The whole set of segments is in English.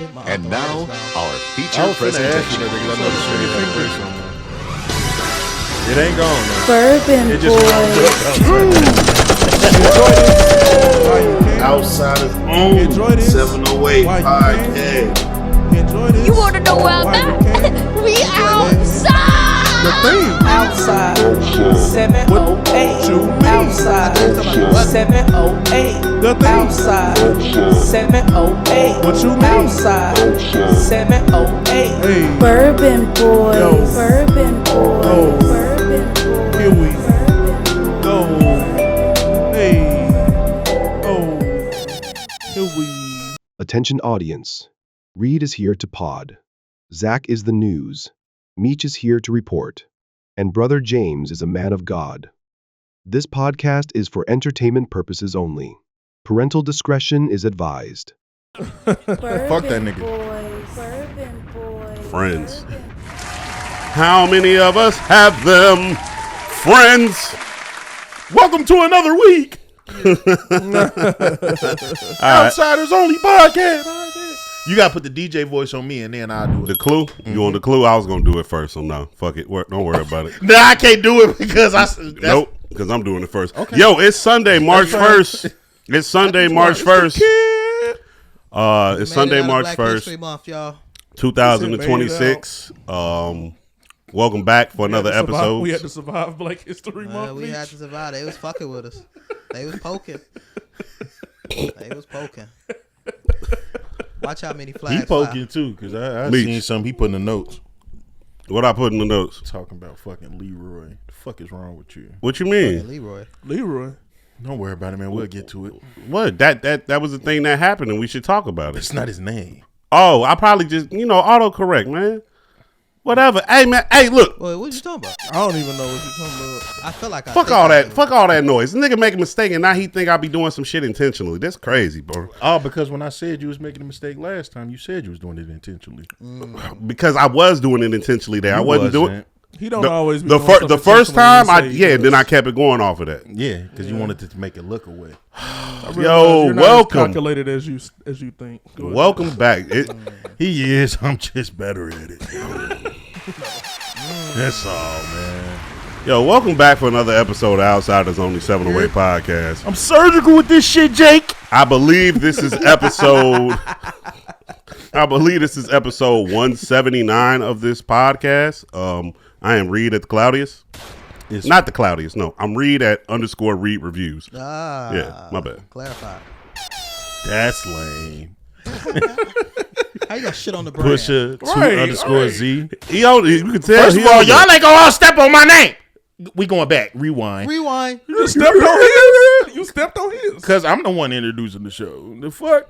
And now, our feature presentation. It ain't gone. Bourbon It just Outsiders own 708 podcast. You want to know where I'm at? We outside. the thing. outside 708 outside 708 The thing. outside 708 What you mean? outside 708 Hey. Bourbon boys Yo. Bourbon boys Oh. Bourbon boys Here we go. Hey. Oh. Here we. Attention audience. Reed is here to pod. Zach is the news. Meech is here to report. And Brother James is a man of God. This podcast is for entertainment purposes only. Parental discretion is advised. Fuck that nigga. Bourbon boys Friends. How many of us have them? Friends. Welcome to another week. Outsiders only podcast. You gotta put the DJ voice on me and then I'll do The it. clue? You want the clue? I was going to do it first, so no. Fuck it. Don't worry about it. No, I can't do it because Nope, because I'm doing it first. Okay. Yo, it's Sunday, March 1st. It's Sunday, March 1st. It's Sunday, March 1st, Month, y'all. 2026. Welcome back for another episode. We had to survive Black History Month. We had to survive. They was fucking with us. They was poking. They was poking. Watch how many flags He poking too, because I Meech. seen something he put in the notes What I put in the notes? talking about fucking Leroy. The fuck is wrong with you? What you fly. mean? Leroy. Leroy. Don't worry about it, man. We'll get to it. What? That was the thing that happened, and we should talk about it. It's not his name. Oh, I probably just, autocorrect, man. Whatever. Hey, man. Hey, look. Well, what you talking about? I don't even know what you're talking about. I feel like I Fuck think all I that. do. Fuck all that noise. This nigga make a mistake, and now he think I be doing some shit intentionally. That's crazy, bro. Oh, because when I said you was making a mistake last time, you said you was doing it intentionally. Because I was doing it intentionally there. I wasn't doing He don't the, always be the, doing fir- stuff the first intentionally time. when you say Then I kept it going off of that. Yeah, because you wanted to make it look away. I realize Yo, you're not welcome. as calculated as you think. Go ahead. Welcome back. He is. I'm just better at it. That's all, man. Yo, welcome back for another episode of Outsiders Only 708 podcast. I'm surgical with this shit, Jake. I believe this is episode 179 of this podcast. I am Reed at the Cloudiest. It's not the Cloudiest. No, I'm Reed at _ Reed Reviews. Yeah, my bad. Clarify. That's lame. How you got shit on the brand? Pusha _Z. You can tell. First of all, y'all ain't gonna all step on my name. We going back. Rewind. Rewind. You just stepped on his. You stepped on his. Because I'm the one introducing the show. The fuck?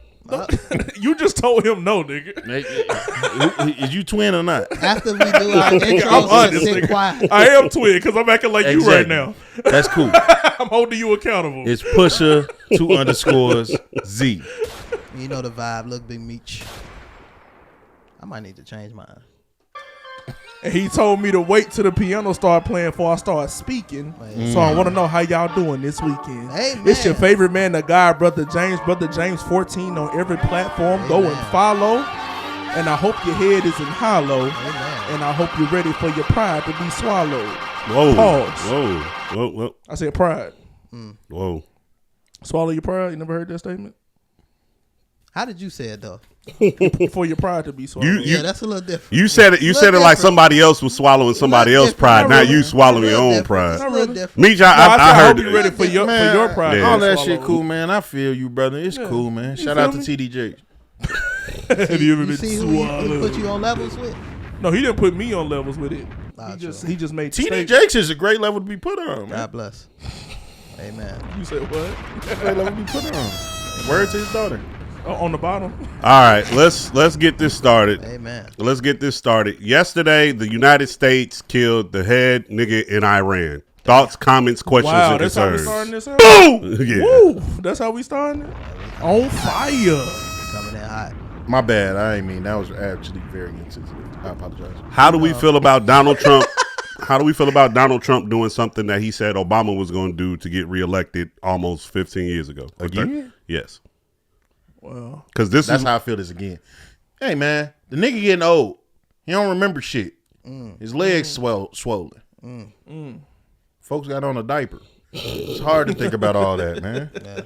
You just told him no, nigga. Is you twin or not? After we do our intros, I'm honest, sit nigga. quiet. I am twin because I'm acting like you right now. That's cool. I'm holding you accountable. It's Pusha 2_Z. You know the vibe. Look, Big Meech. I might need to change mine. And he told me to wait till the piano start playing before I start speaking. So I want to know how y'all doing this weekend. Hey, man. It's your favorite man, the guy, Brother James 14 on every platform. Go and follow. And I hope your head is in hollow. Amen. And I hope you're ready for your pride to be swallowed. Whoa. Pause. Whoa. I said pride. Whoa. Swallow your pride. You never heard that statement? How did you say it though? For your pride to be swallowed. Yeah, that's a little different. You said it. You said it like somebody else was swallowing somebody else's pride. Now you swallowing your own pride. It's a little different. Meech, No, I I heard hope you're ready for your pride. Yeah. All that Swallow. shit cool, man. I feel you, brother. It's cool, man. Shout feel out to me? TDJ. You see who he put you on levels with? No, he didn't put me on levels with it. Nah, He just made the TD statement. Jakes is a great level to be put on, man. God bless. Amen. You said what? Great level to be put on. Word to his daughter. On the bottom. All right, let's get this started. Amen. Let's get this started. Yesterday, the United States killed the head nigga in Iran. Thoughts, comments, questions, Wow, and that's how we concerns. starting this out? Boom! Yeah. Woo! That's how we starting it? On fire. Coming in hot. My bad. I ain't mean that was actually very insensitive. I apologize. How do we feel about Donald Trump? How do we feel about Donald Trump doing something that he said Obama was going to do to get reelected almost 15 years ago? Again? Yes. Well, Because this That's is how I feel this again. Hey, man, the nigga getting old. He don't remember shit. His legs swollen. Folks got on a diaper. It's hard to think about all that, man. Yeah.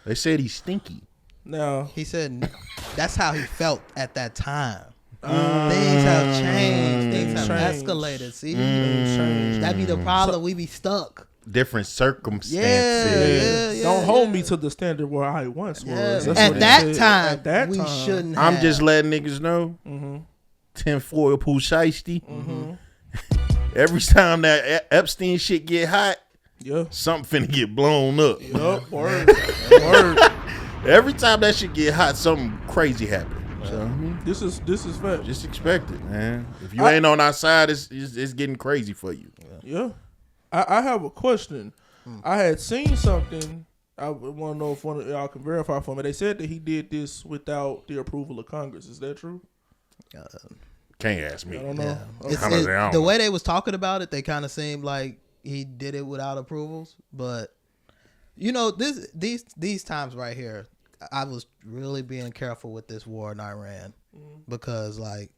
They said he's stinky. Now He said that's how he felt at that time. Things have changed. Things have Changed. escalated. See, changed. that be the problem. We be stuck. Different circumstances. Yeah. don't hold me to the standard where I once was. Yeah. That's At what he that said. time, At that we time. shouldn't have. I'm just letting niggas know. Tinfoil Pooh Shiesty. Every time that Epstein shit get hot, Yeah. something finna get blown up. Yup. Word. Word. Every time that shit get hot, something crazy happen. So This is fact. just expect it, man. If you ain't on our side, it's getting crazy for you. Yeah. I have a question. I had seen something. I want to know if one of y'all can verify for me. They said that he did this without the approval of Congress. Is that true? Can't ask me. I don't know. Yeah. The way they was talking about it, they kind of seemed like he did it without approvals. But you know, these times right here, I was really being careful with this war in Iran because like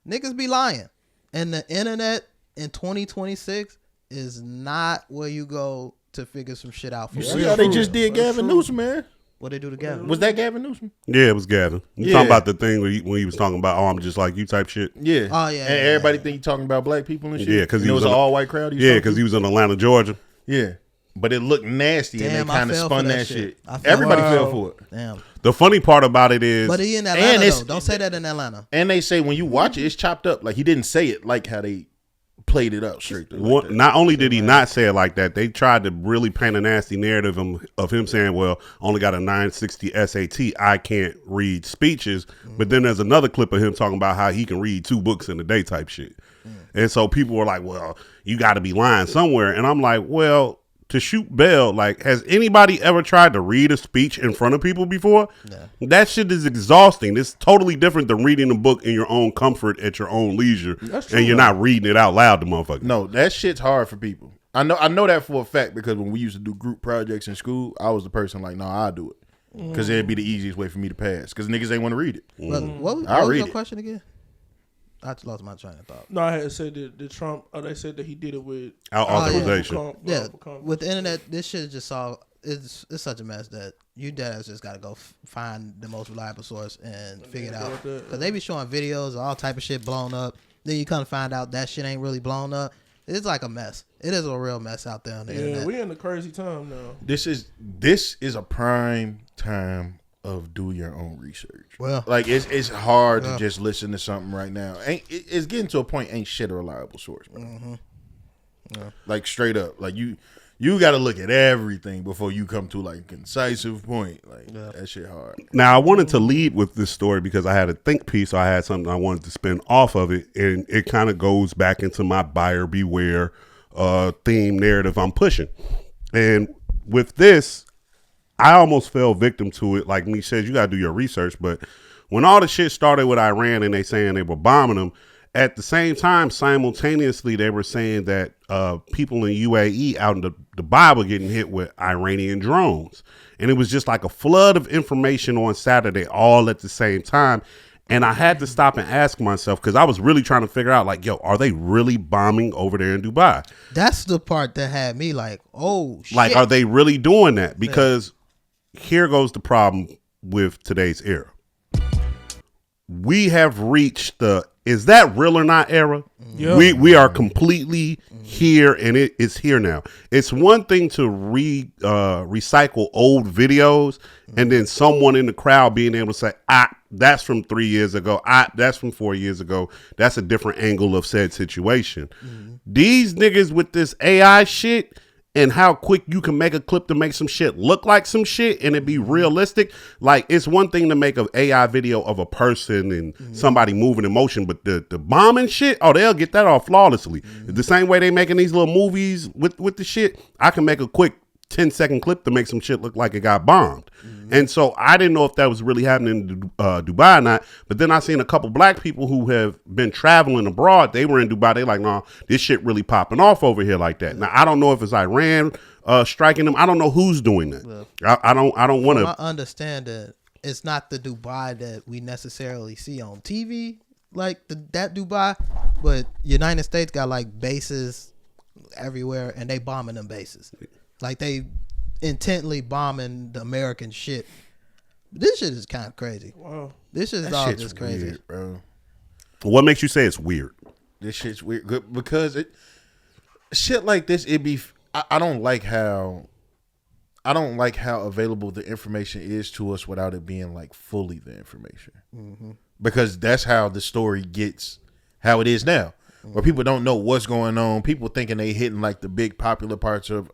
niggas be lying, and the internet in 2026 is not where you go to figure some shit out. For You real. see how they just did Gavin Newsom, man? What they do together? Was that Gavin Newsom? Yeah, it was Gavin. You Yeah. talking about the thing when he was talking about, oh, I'm just like you type shit? Yeah. Oh, yeah, And yeah, everybody think you talking about black people and shit. Yeah, because it was an all white crowd. Yeah, because he was in Atlanta, Georgia. Yeah, but it looked nasty, Damn, and they I kind of fell spun for that that shit. shit. I fell Everybody for it. fell for it. Damn. The funny part about it is, But he in And Atlanta it's- though. Don't say that in Atlanta. And they say when you watch it, it's chopped up. Like he didn't say it like how they played it up straight through. Like that. not only did he not say it like that, they tried to really paint a nasty narrative of him saying, well, only got a 960 SAT. I can't read speeches. But then there's another clip of him talking about how he can read 2 books in a day type shit. And so people were like, well, you got to be lying somewhere. And I'm like, well, to shoot bail, like, has anybody ever tried to read a speech in front of people before? Yeah. That shit is exhausting. It's totally different than reading a book in your own comfort at your own leisure. That's true, and you're not reading it out loud to motherfuckers. No, that shit's hard for people. I know that for a fact because when we used to do group projects in school, I was the person like, no, I'll do it because it'd be the easiest way for me to pass because niggas ain't want to read it. But what I'll was read your it. question again? I just lost my train of thought. No, I had said that Trump. They said that he did it with Authorization. Yeah, with the internet, this shit is just all it's such a mess that you deadass just gotta go find the most reliable source and figure it out. Because they be showing videos of all type of shit blown up. Then you kind of find out that shit ain't really blown up. It's like a mess. It is a real mess out there on the Yeah, internet. we in a crazy time now. This is a prime time of do your own research. Well, Like it's hard to just listen to something right now. It's getting to a point ain't shit a reliable source, bro. Like straight up, like you got to look at everything before you come to like a concisive point. Like that shit hard. Now, I wanted to lead with this story because I had a think piece, so I had something I wanted to spin off of it, and it kind of goes back into my buyer beware theme narrative I'm pushing. And with this, I almost fell victim to it. Like Meech says, you got to do your research. But when all the shit started with Iran and they saying they were bombing them, at the same time, simultaneously, they were saying that people in UAE out in Dubai were getting hit with Iranian drones. And it was just like a flood of information on Saturday, all at the same time. And I had to stop and ask myself, because I was really trying to figure out, like, yo, are they really bombing over there in Dubai? that's the part that had me like, oh shit. Like, are they really doing that? Because here goes the problem with today's era. We have reached the is that real or not era. Yeah. We are completely here, and it is here now. It's one thing to recycle old videos and then someone in the crowd being able to say, that's from 3 years ago. That's from 4 years ago. That's a different angle of said situation. These niggas with this AI shit and how quick you can make a clip to make some shit look like some shit and it be realistic. Like, it's one thing to make an AI video of a person and somebody moving in motion, but the bombing shit, oh, they'll get that off flawlessly. The same way they making these little movies with the shit, I can make a quick 10-second clip to make some shit look like it got bombed. And so I didn't know if that was really happening in Dubai or not. But then I seen a couple black people who have been traveling abroad. They were in Dubai. They like, nah, this shit really popping off over here like that. Now, I don't know if it's Iran striking them. I don't know who's doing that. I don't want to. I understand that it's not the Dubai that we necessarily see on TV, like that Dubai, but United States got like bases everywhere, and they bombing them bases, like they intently bombing the American shit. This shit is kind of crazy. Wow, this is all just crazy, weird, bro. What makes you say it's weird? This shit's weird because shit like this. I don't like how available the information is to us without it being like fully the information. Mm-hmm. Because that's how the story gets how it is now, where people don't know what's going on. People thinking they hitting like the big popular parts of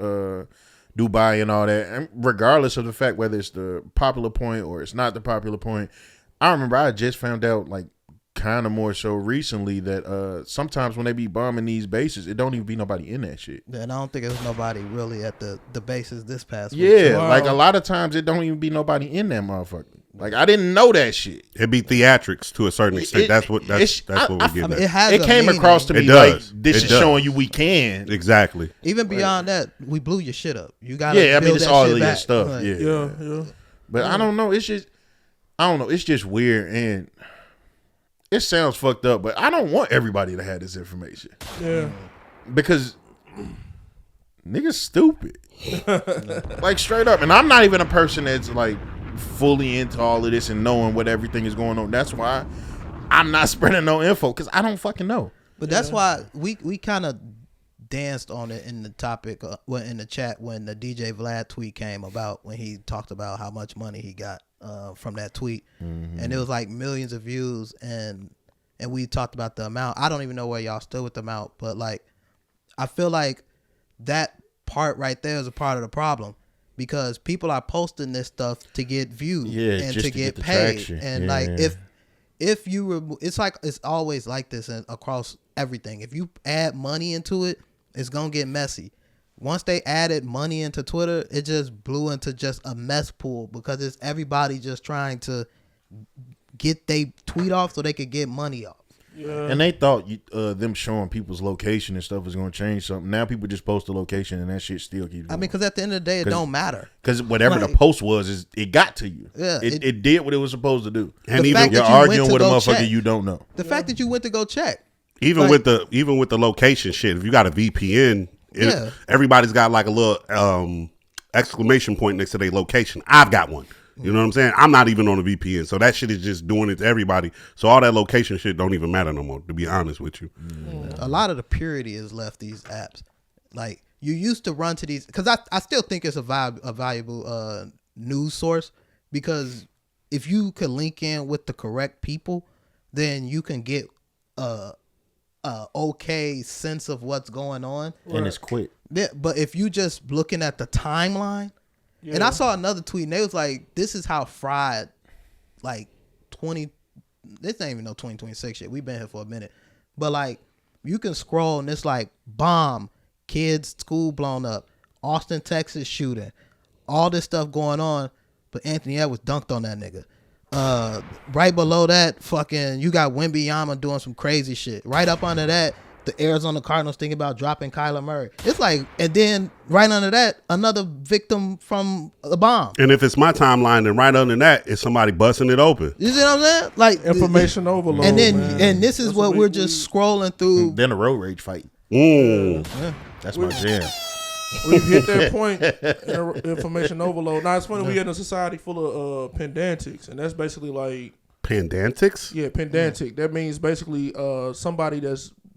Dubai and all that, and regardless of the fact whether it's the popular point or it's not the popular point. I remember I just found out like kind of more so recently that sometimes when they be bombing these bases, it don't even be nobody in that shit. And I don't think there's nobody really at the bases this past week. Yeah, like a lot of times it don't even be nobody in that motherfucker. Like I didn't know that shit. It be theatrics to a certain extent. That's what we get. It came across to me like this is showing you we can. Exactly. Even beyond that, we blew your shit up. You got it's all of your stuff. Like, yeah. But I don't know. It's just weird and it sounds fucked up, but I don't want everybody to have this information. Yeah. Because niggas stupid. Like straight up. And I'm not even a person that's like fully into all of this and knowing what everything is going on. That's why I'm not spreading no info because I don't fucking know. But that's why we kind of danced on it in the topic in the chat when the DJ Vlad tweet came about, when he talked about how much money he got from that tweet. Mm-hmm. And it was like millions of views, and we talked about the amount. I don't even know where y'all stood with the amount, but like I feel like that part right there is a part of the problem, because people are posting this stuff to get views and to get paid. Traction. And like if you were, it's like it's always like this across everything. If you add money into it, it's gonna get messy. Once they added money into Twitter, it just blew into just a mess pool, because it's everybody just trying to get they tweet off so they could get money off. Yeah. And they thought them showing people's location and stuff is going to change something. Now people just post the location and that shit still keeps going. I mean, because at the end of the day, it don't matter. Because whatever the post was, it got to you. Yeah, it did what it was supposed to do. And even you're arguing with a motherfucker you don't know. The fact that you went to go check. Even with the location shit, if you got a VPN, everybody's got like a little exclamation point next to their location. I've got one. You know what I'm saying? I'm not even on a VPN, so that shit is just doing it to everybody. So all that location shit don't even matter no more, to be honest with you. A lot of the purity has left these apps. Like, you used to run to these, because I still think it's a valuable news source, because if you could link in with the correct people, then you can get a okay sense of what's going on. And it's quick. Yeah, but if you just looking at the timeline, and I saw another tweet, and they was like, this is how fried, like, this ain't even no 2026 shit. We've been here for a minute. But, like, you can scroll, and it's like, bomb, kids, school blown up, Austin, Texas shooting, all this stuff going on, but Anthony Edwards dunked on that nigga. Right below that, fucking, you got Wembanyama doing some crazy shit. Right up under that, the Arizona Cardinals thinking about dropping Kyler Murray. It's like, and then right under that, another victim from a bomb. And if it's my timeline, then right under that is somebody busting it open. You see what I'm saying? Like information overload. And then, and this is what we're just scrolling through. Then a road rage fight. That's my jam. We've hit that point, information overload. Now it's funny, we in a society full of pedantics, and that's basically like pedantics. Yeah, pedantic. That means basically somebody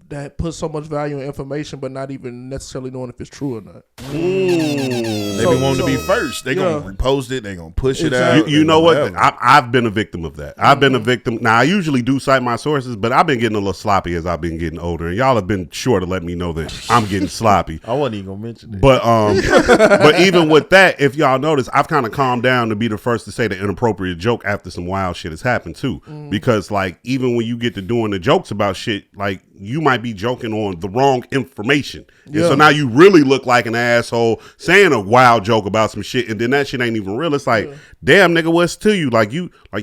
that puts so much value in information, but not even necessarily knowing if it's true or not. They be wanting to be first. They gonna repost it. They gonna push it out. You know what? I've been a victim of that. I've been a victim. Now I usually do cite my sources, but I've been getting a little sloppy as I've been getting older, and y'all have been sure to let me know that I'm getting sloppy. I wasn't even gonna mention it. But even with that, if y'all notice, I've kind of calmed down to be the first to say the inappropriate joke after some wild shit has happened too. Because like even when you get to doing the jokes about shit, like you might be joking on the wrong information. And so now you really look like an asshole saying a wild joke about some shit, and then that shit ain't even real. It's like, damn, nigga, what's to you? Like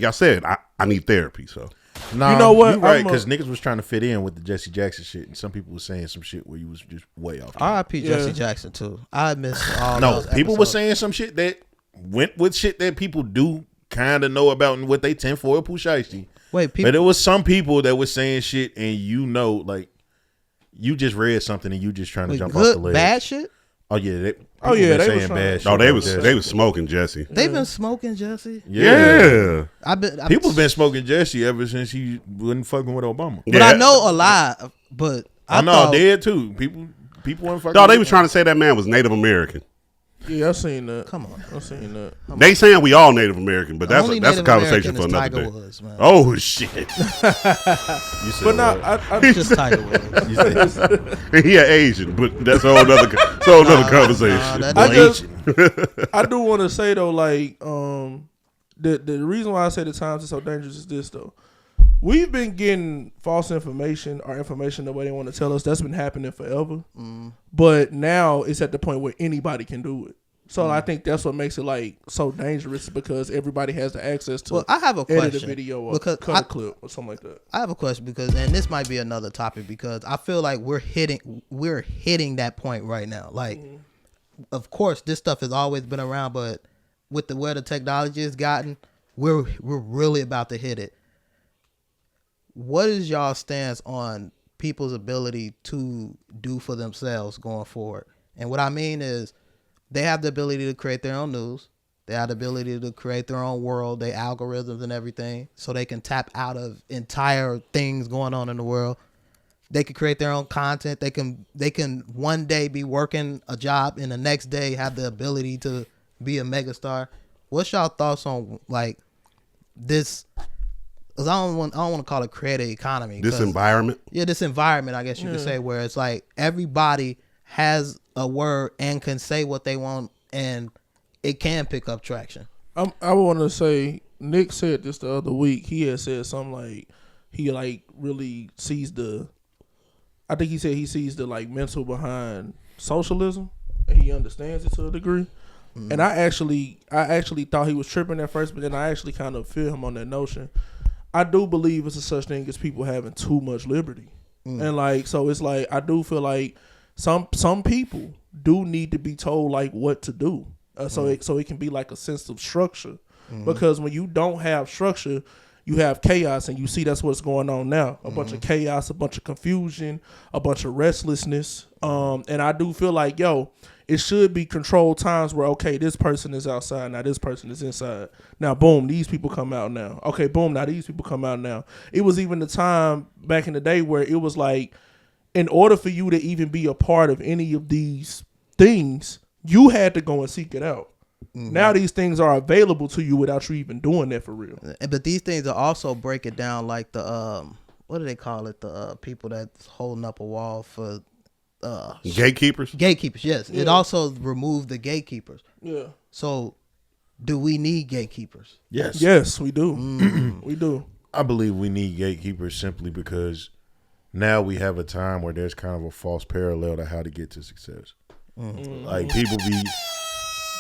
I said, I need therapy. So nah, you know what? You're right, because niggas was trying to fit in with the Jesse Jackson shit, and some people were saying some shit where you was just way off. R.I.P. Jesse Jackson too. I miss all No, those people episodes. were saying some shit that went with shit that people do kind of know about and what they tinfoil Pusheisty. Wait, people, but it was some people that was saying shit, and like you just read something and you just trying to jump off the ledge. Bad shit. Oh yeah, they was saying bad shit. No, they was smoking Jesse. They've been smoking Jesse. Yeah. People been smoking Jesse ever since he wasn't fucking with Obama. But I know a lot. But I know I did too. People weren't fucking. No, they was trying to say that man was Native American. Yeah, I seen that. Come on, I seen that. They saying we all Native American, but that's a Native conversation American for another Tiger day. Woods, man. Oh shit! You said But now, I Just Tiger Woods. You said, He an Asian, but that's a whole other conversation. I do want to say though, like, the reason why I say the times are so dangerous is this though. We've been getting false information or information the way they want to tell us. That's been happening forever. But now it's at the point where anybody can do it. So I think that's what makes it like so dangerous because everybody has the access to. Well, I have a edit question a video or because cut a clip or something like that. I have a question because, and this might be another topic because I feel like we're hitting that point right now. Like, of course, this stuff has always been around, but with where the technology has gotten, we're really about to hit it. What is y'all stance on people's ability to do for themselves going forward? And what I mean is they have the ability to create their own news. They have the ability to create their own world, their algorithms and everything, so they can tap out of entire things going on in the world. They can create their own content. They can one day be working a job and the next day have the ability to be a megastar. What's y'all thoughts on like this? Because I don't want to call it creative economy. This environment? Yeah, this environment, I guess you could say, where it's like everybody has a word and can say what they want and it can pick up traction. I want to say, Nick said this the other week. He had said something like, he like really sees I think he said he sees the like mental behind socialism and he understands it to a degree. And I actually thought he was tripping at first, but then I actually kind of feel him on that notion. I do believe it's a such thing as people having too much liberty. And like, so it's like, I do feel like some people do need to be told like what to do. So it can be like a sense of structure, because when you don't have structure, you have chaos, and you see that's what's going on now. A bunch of chaos, a bunch of confusion, a bunch of restlessness. And I do feel like, it should be controlled times where, okay, this person is outside, now this person is inside. Now, boom, these people come out now. Okay, boom, now these people come out now. It was even the time back in the day where it was like, in order for you to even be a part of any of these things, you had to go and seek it out. Now these things are available to you without you even doing that for real. But these things are also break it down like the, what do they call it? The people that's holding up a wall for... gatekeepers? Gatekeepers, yes. Yeah. It also removed the gatekeepers. Yeah. So, do we need gatekeepers? Yes. Yes, we do. We do. I believe we need gatekeepers simply because now we have a time where there's kind of a false parallel to how to get to success. Like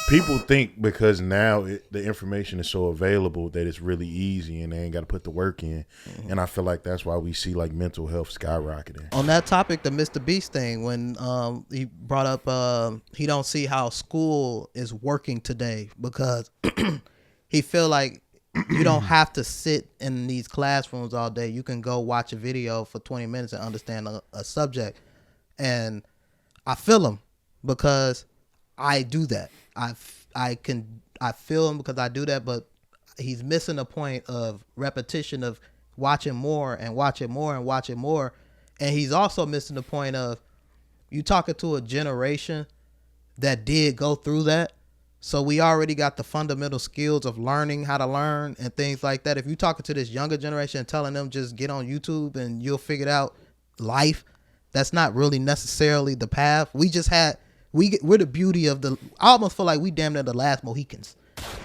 people think because now the information is so available that it's really easy and they ain't got to put the work in. And I feel like that's why we see like mental health skyrocketing. On that topic, the Mr. Beast thing, when he brought up he don't see how school is working today because he feel like you don't have to sit in these classrooms all day. You can go watch a video for 20 minutes and understand a subject. And I feel him because I do that. I feel him because I do that, but he's missing the point of repetition of watching more and watching more and watching more. And he's also missing the point of you talking to a generation that did go through that. So we already got the fundamental skills of learning how to learn and things like that. If you're talking to this younger generation and telling them just get on YouTube and you'll figure out life, that's not really necessarily the path. We're the beauty of the. I almost feel like we damn near the last Mohicans,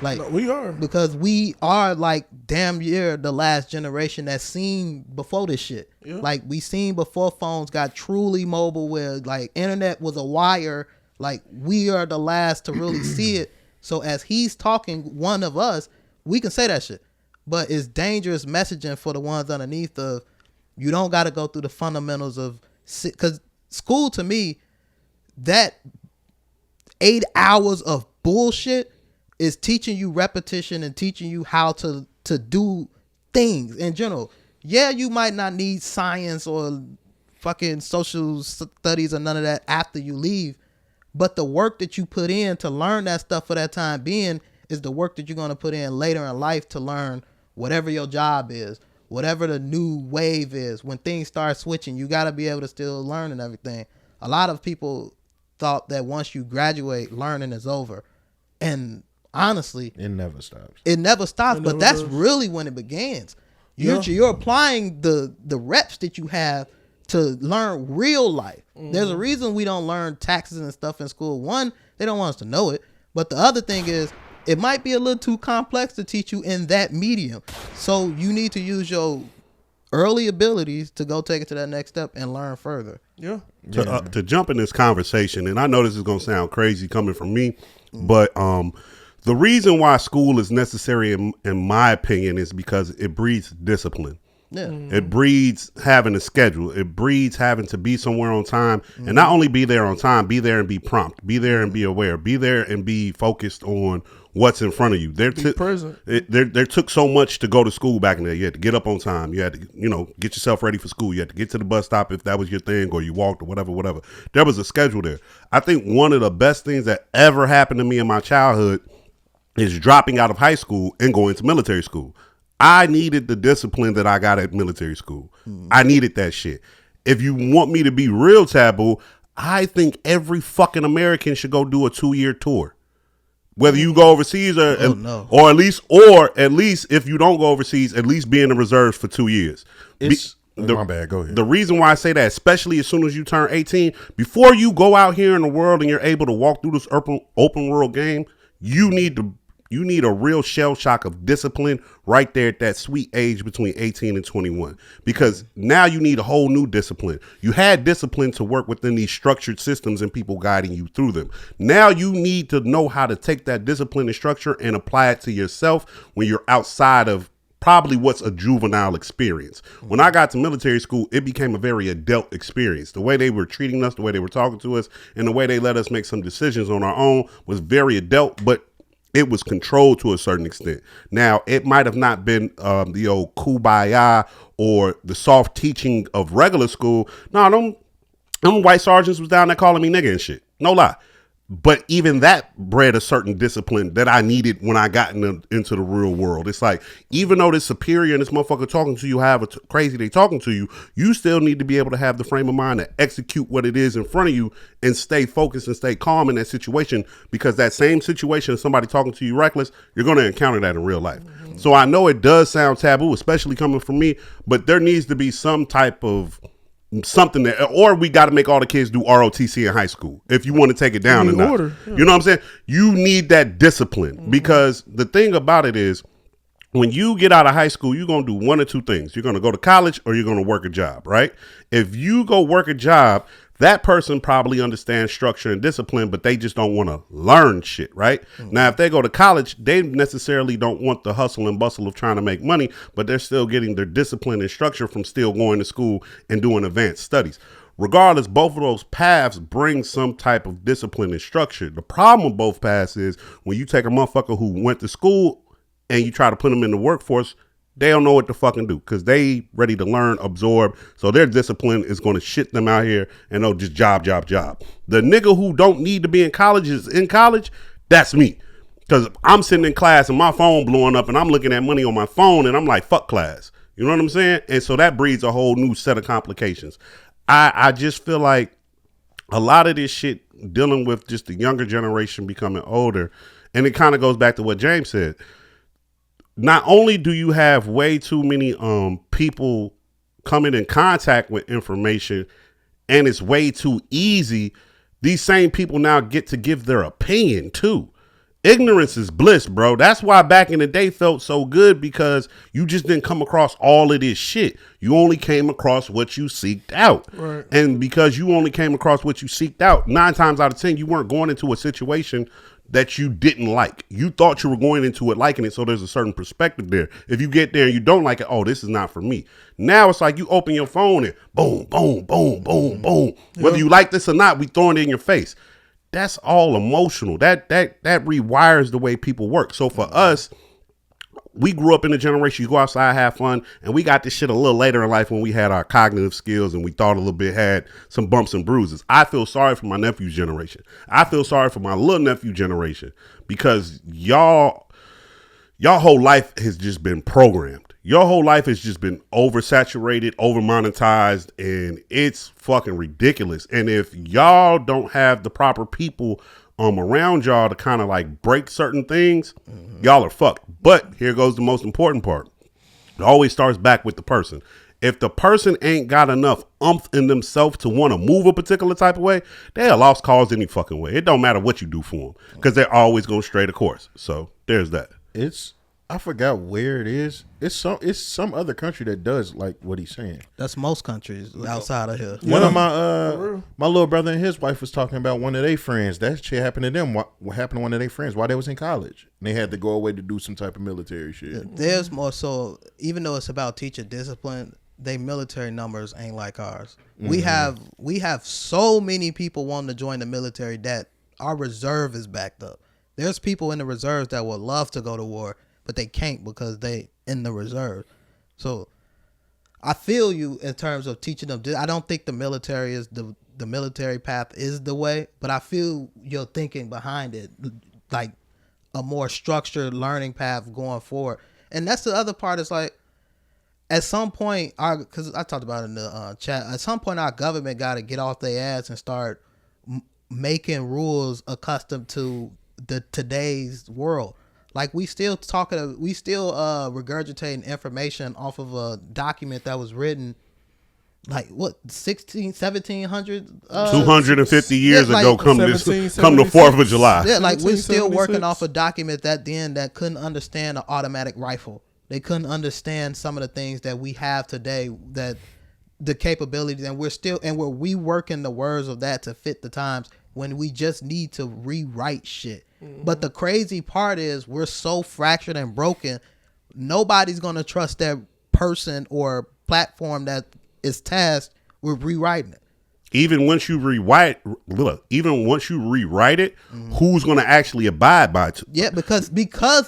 like No, we are, because we are like damn near the last generation that's seen before this shit. Yeah. Like we seen before phones got truly mobile, where like internet was a wire. Like we are the last to really see it. So as he's talking, one of us, we can say that shit, but it's dangerous messaging for the ones underneath. Of you don't got to go through the fundamentals of because school to me that 8 hours of bullshit is teaching you repetition and teaching you how to do things in general. Yeah, you might not need science or fucking social studies or none of that after you leave, but the work that you put in to learn that stuff for that time being is the work that you're going to put in later in life to learn whatever your job is, whatever the new wave is. When things start switching, you got to be able to still learn and everything. A lot of people thought that once you graduate, learning is over. And honestly, it never stops. But that's really when it begins. You're applying the reps that you have to learn real life. There's a reason we don't learn taxes and stuff in school. One, they don't want us to know it. But the other thing is, it might be a little too complex to teach you in that medium. So you need to use your early abilities to go take it to that next step and learn further. Yeah. To jump in this conversation, and I know this is going to sound crazy coming from me, but the reason why school is necessary, in my opinion, is because it breeds discipline. Yeah. It breeds having a schedule. It breeds having to be somewhere on time, and not only be there on time, be there and be prompt, be there and be aware, be there and be focused on what's in front of you. There took so much to go to school back in there. You had to get up on time. You had to, get yourself ready for school. You had to get to the bus stop if that was your thing, or you walked or whatever. There was a schedule there. I think one of the best things that ever happened to me in my childhood is dropping out of high school and going to military school. I needed the discipline that I got at military school. I needed that shit. If you want me to be real taboo, I think every fucking American should go do a 2-year tour. Whether you go overseas or at least if you don't go overseas, at least be in the reserves for 2 years. My bad. Go ahead. The reason why I say that, especially as soon as you turn 18, before you go out here in the world and you're able to walk through this open world game, you need a real shell shock of discipline right there at that sweet age between 18 and 21, because now you need a whole new discipline. You had discipline to work within these structured systems and people guiding you through them. Now you need to know how to take that discipline and structure and apply it to yourself when you're outside of probably what's a juvenile experience. When I got to military school, it became a very adult experience. The way they were treating us, the way they were talking to us, and the way they let us make some decisions on our own was very adult, but it was controlled to a certain extent. Now, it might have not been the old kumbaya or the soft teaching of regular school. No, them white sergeants was down there calling me nigga and shit. No lie. But even that bred a certain discipline that I needed when I got into the real world. It's like, even though this superior and this motherfucker talking to you, however crazy they talking to you, you still need to be able to have the frame of mind to execute what it is in front of you and stay focused and stay calm in that situation, because that same situation, somebody talking to you reckless, you're going to encounter that in real life. Mm-hmm. So I know it does sound taboo, especially coming from me, but there needs to be some type of something that, or we got to make all the kids do ROTC in high school if you want to take it down a notch. Yeah. You know what I'm saying? You need that discipline, because the thing about it is, when you get out of high school, you're going to do one or two things. You're going to go to college or you're going to work a job, right? If you go work a job, that person probably understands structure and discipline, but they just don't want to learn shit, right? Mm-hmm. Now, if they go to college, they necessarily don't want the hustle and bustle of trying to make money, but they're still getting their discipline and structure from still going to school and doing advanced studies. Regardless, both of those paths bring some type of discipline and structure. The problem with both paths is when you take a motherfucker who went to school and you try to put them in the workforce, they don't know what to fucking do, because they ready to learn, absorb. So their discipline is going to shit them out here and they'll just job. The nigga who don't need to be in college is in college. That's me. Because I'm sitting in class and my phone blowing up and I'm looking at money on my phone and I'm like, fuck class. You know what I'm saying? And so that breeds a whole new set of complications. I just feel like a lot of this shit dealing with just the younger generation becoming older. And it kind of goes back to what James said. Not only do you have way too many people coming in contact with information, and it's way too easy, these same people now get to give their opinion too. Ignorance is bliss, bro. That's why back in the day felt so good, because you just didn't come across all of this shit. You only came across what you seeked out. Right. And because you only came across what you seeked out, 9 times out of 10, you weren't going into a situation that you didn't like. You thought you were going into it liking it, so there's a certain perspective there. If you get there and you don't like it, oh, this is not for me. Now it's like you open your phone and boom, boom, boom, boom, boom. Whether you like this or not, we throwing it in your face. that's all emotional. That rewires the way people work. So for us, we grew up in a generation, you go outside, have fun, and we got this shit a little later in life when we had our cognitive skills and we thought a little bit, had some bumps and bruises. I feel sorry for my nephew's generation. I feel sorry for my little nephew generation because y'all whole life has just been programmed. Your whole life has just been oversaturated, over monetized, and it's fucking ridiculous. And if y'all don't have the proper people around y'all to kind of like break certain things, y'all are fucked. But here goes the most important part. It always starts back with the person. If the person ain't got enough umph in themselves to want to move a particular type of way, they're a lost cause any fucking way. It don't matter what you do for them because they're always going to stray the course. So there's that. I forgot where it is. It's some other country that does like what he's saying. That's most countries outside of here. One of my little brother and his wife was talking about one of their friends. That shit happened to them. What happened to one of their friends while they was in college? And they had to go away to do some type of military shit. There's more so, even though it's about teacher discipline, they military numbers ain't like ours. We have so many people wanting to join the military that our reserve is backed up. There's people in the reserves that would love to go to war, but they can't because they in the reserve. So I feel you in terms of teaching them. I don't think the military is the military path is the way, but I feel your thinking behind it, like a more structured learning path going forward. And that's the other part. Is like at some point, because I talked about it in the chat. At some point, our government got to get off their ass and start making rules accustomed to today's world. Like we still regurgitating information off of a document that was written like what 1700 250 years ago come the 4th of July. Yeah, like we're still working off a document that couldn't understand an automatic rifle. They couldn't understand some of the things that we have today, that the capabilities, and we're reworking the words of that to fit the times when we just need to rewrite shit. But the crazy part is we're so fractured and broken, nobody's going to trust that person or platform that is tasked with rewriting it. Even once you rewrite it, who's going to actually abide by it? Yeah, because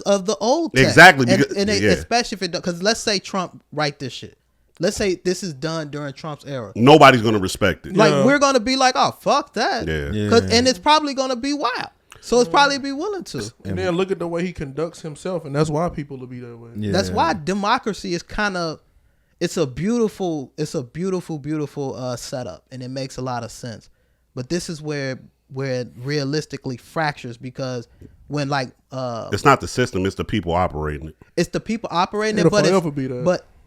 of the old tech. Exactly. Especially if it, because let's say Trump write this shit. Let's say this is done during Trump's era. Nobody's going to respect it. Like we're going to be like, oh, fuck that. Yeah. And it's probably going to be wild. So it's probably be willing to. And then look at the way he conducts himself, and that's why people will be that way. Yeah. That's why democracy is kind of, it's a beautiful setup, and it makes a lot of sense. But this is where it realistically fractures, because when like it's not the system, it's the people operating it. It's the people operating it,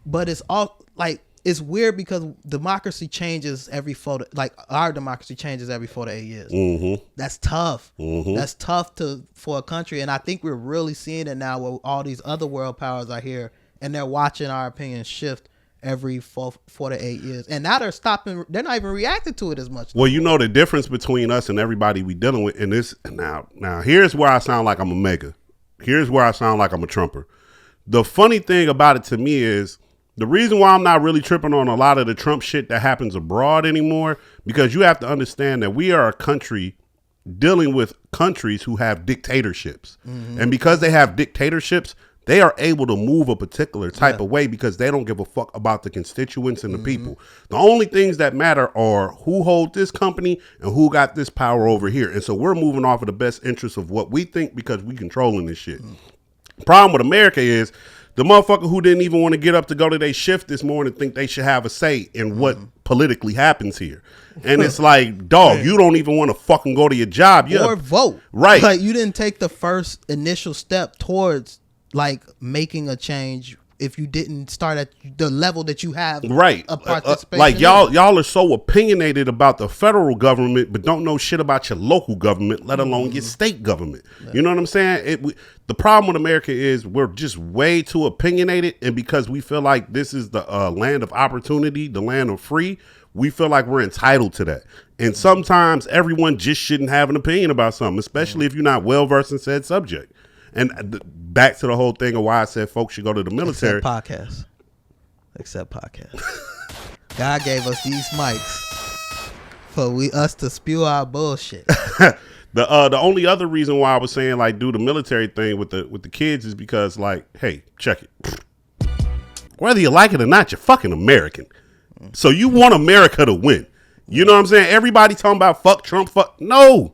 but it's all like, it's weird because democracy changes every 4 to, like our democracy changes every 4 to 8 years. That's tough. That's tough for a country. And I think we're really seeing it now where all these other world powers are here and they're watching our opinions shift every 4 to 8 years. And now they're not even reacting to it as much. Well, you know the difference between us and everybody we dealing with in this. Now here's where I sound like I'm a mega. Here's where I sound like I'm a Trumper. The funny thing about it to me is, the reason why I'm not really tripping on a lot of the Trump shit that happens abroad anymore, because you have to understand that we are a country dealing with countries who have dictatorships. And because they have dictatorships, they are able to move a particular type of way because they don't give a fuck about the constituents and the people. The only things that matter are who hold this company and who got this power over here. And so we're moving off of the best interests of what we think because we controlling this shit. Problem with America is, the motherfucker who didn't even want to get up to go to their shift this morning think they should have a say in what politically happens here. And it's like, dog, you don't even want to fucking go to your job. Or vote. Right. Like you didn't take the first initial step towards like making a change if you didn't start at the level that you have a participation. Like y'all are so opinionated about the federal government, but don't know shit about your local government, let alone your state government. You know what I'm saying? The problem with America is we're just way too opinionated, and because we feel like this is the land of opportunity, the land of free, we feel like we're entitled to that. And sometimes everyone just shouldn't have an opinion about something, especially if you're not well versed in said subject. And back to the whole thing of why I said folks should go to the military. Except podcasts. God gave us these mics for us to spew our bullshit. The only other reason why I was saying like do the military thing with the kids is because like, hey, check it. Whether you like it or not, you're fucking American. So you want America to win. You know what I'm saying? Everybody talking about fuck Trump, fuck. No.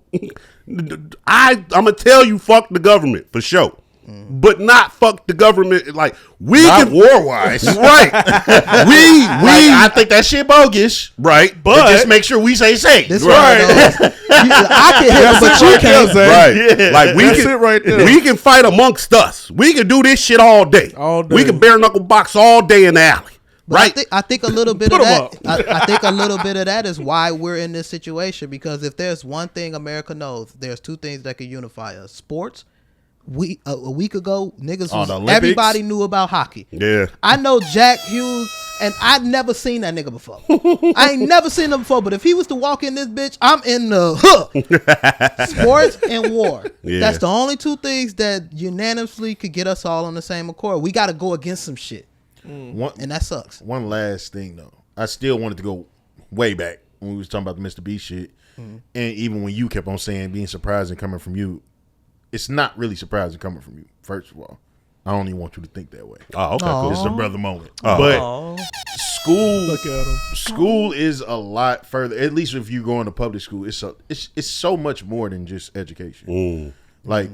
I'm going to tell you fuck the government for sure. But not fuck the government. Like, we not can. war-wise. Right. I think that shit bogus. Right. But just make sure we say safe. This Right. I can hit him, but you can't. Right. Yeah. Like we That's can, it right there. we can fight amongst us. We can do this shit all day. All day. We can bare knuckle box all day in the alley. But Right. I think a little bit Put of 'em that. I think a little bit of that is why we're in this situation. Because if there's one thing America knows, there's two things that can unify us: sports. A week ago, niggas Oh, was, the Olympics? everybody knew about hockey. Yeah. I know Jack Hughes, and I'd never seen that nigga before. I ain't never seen him before. But if he was to walk in this bitch, I'm in the sports and war. Yeah. That's the only two things that unanimously could get us all on the same accord. We got to go against some shit, One, and that sucks. one last thing, though. I still wanted to go way back when we was talking about the Mr. B shit. And even when you kept on saying being surprising coming from you, it's not really surprising coming from you, first of all. I don't even want you to think that way. Oh, okay. Cool. This is a brother moment. Oh. But Look at him. school is a lot further. At least if you go into public school, it's so much more than just education. Like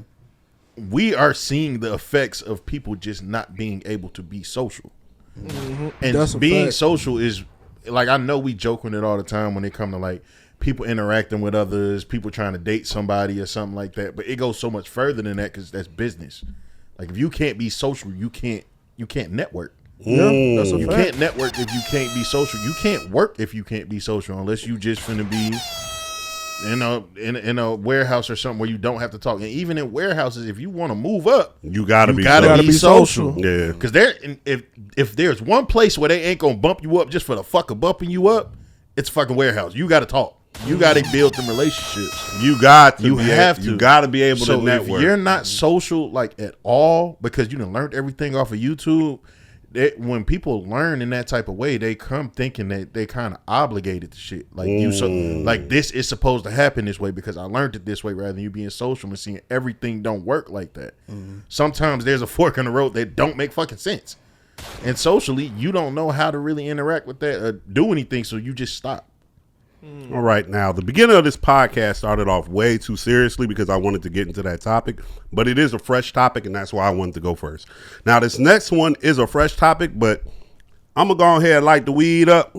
we are seeing the effects of people just not being able to be social. And That's a being fact. social is like, I know we joke on it all the time when it come to like people interacting with others, people trying to date somebody or something like that. But it goes so much further than that because that's business. Like if you can't be social, you can't network. Yeah, that's a You fact. can't network if you can't be social. You can't work if you can't be social unless you just finna be in a warehouse or something where you don't have to talk. And even in warehouses, if you want to move up, You gotta be. gotta social. be social. Yeah. Because if there's one place where they ain't gonna bump you up just for the fuck of bumping you up, it's a fucking warehouse. You got to talk. You got to build them relationships. You got to. You be have able, to. You got to be able So to network. if you're not social like at all because you done learned everything off of YouTube, when people learn in that type of way, they come thinking that they kind of obligated to shit. Like like this is supposed to happen this way because I learned it this way, rather than you being social and seeing everything don't work like that. Sometimes there's a fork in the road that don't make fucking sense. And socially, you don't know how to really interact with that or do anything, so you just stop. All right, now the beginning of this podcast started off way too seriously because I wanted to get into that topic, but it is a fresh topic, and that's why I wanted to go first. Now, this next one is a fresh topic, but I'm gonna go ahead and light the weed up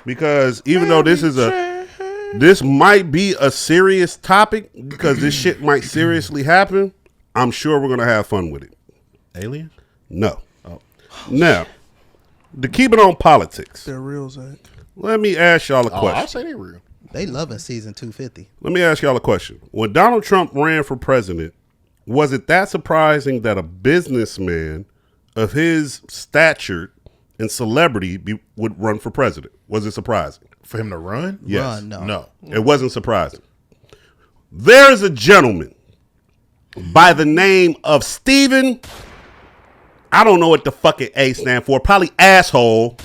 because even though this might be a serious topic because this shit might seriously happen, I'm sure we're gonna have fun with it. Alien? No. Now, to keep it on politics, They're real, Zach. let me ask y'all a I'll question. say they real. They loving season 250. Let me ask y'all a question. When Donald Trump ran for president, was it that surprising that a businessman of his stature and celebrity would run for president? Was it surprising? For him to run? Yes. Run, no. No. It wasn't surprising. There is a gentleman by the name of Stephen, I don't know what the fucking A stand for, probably asshole,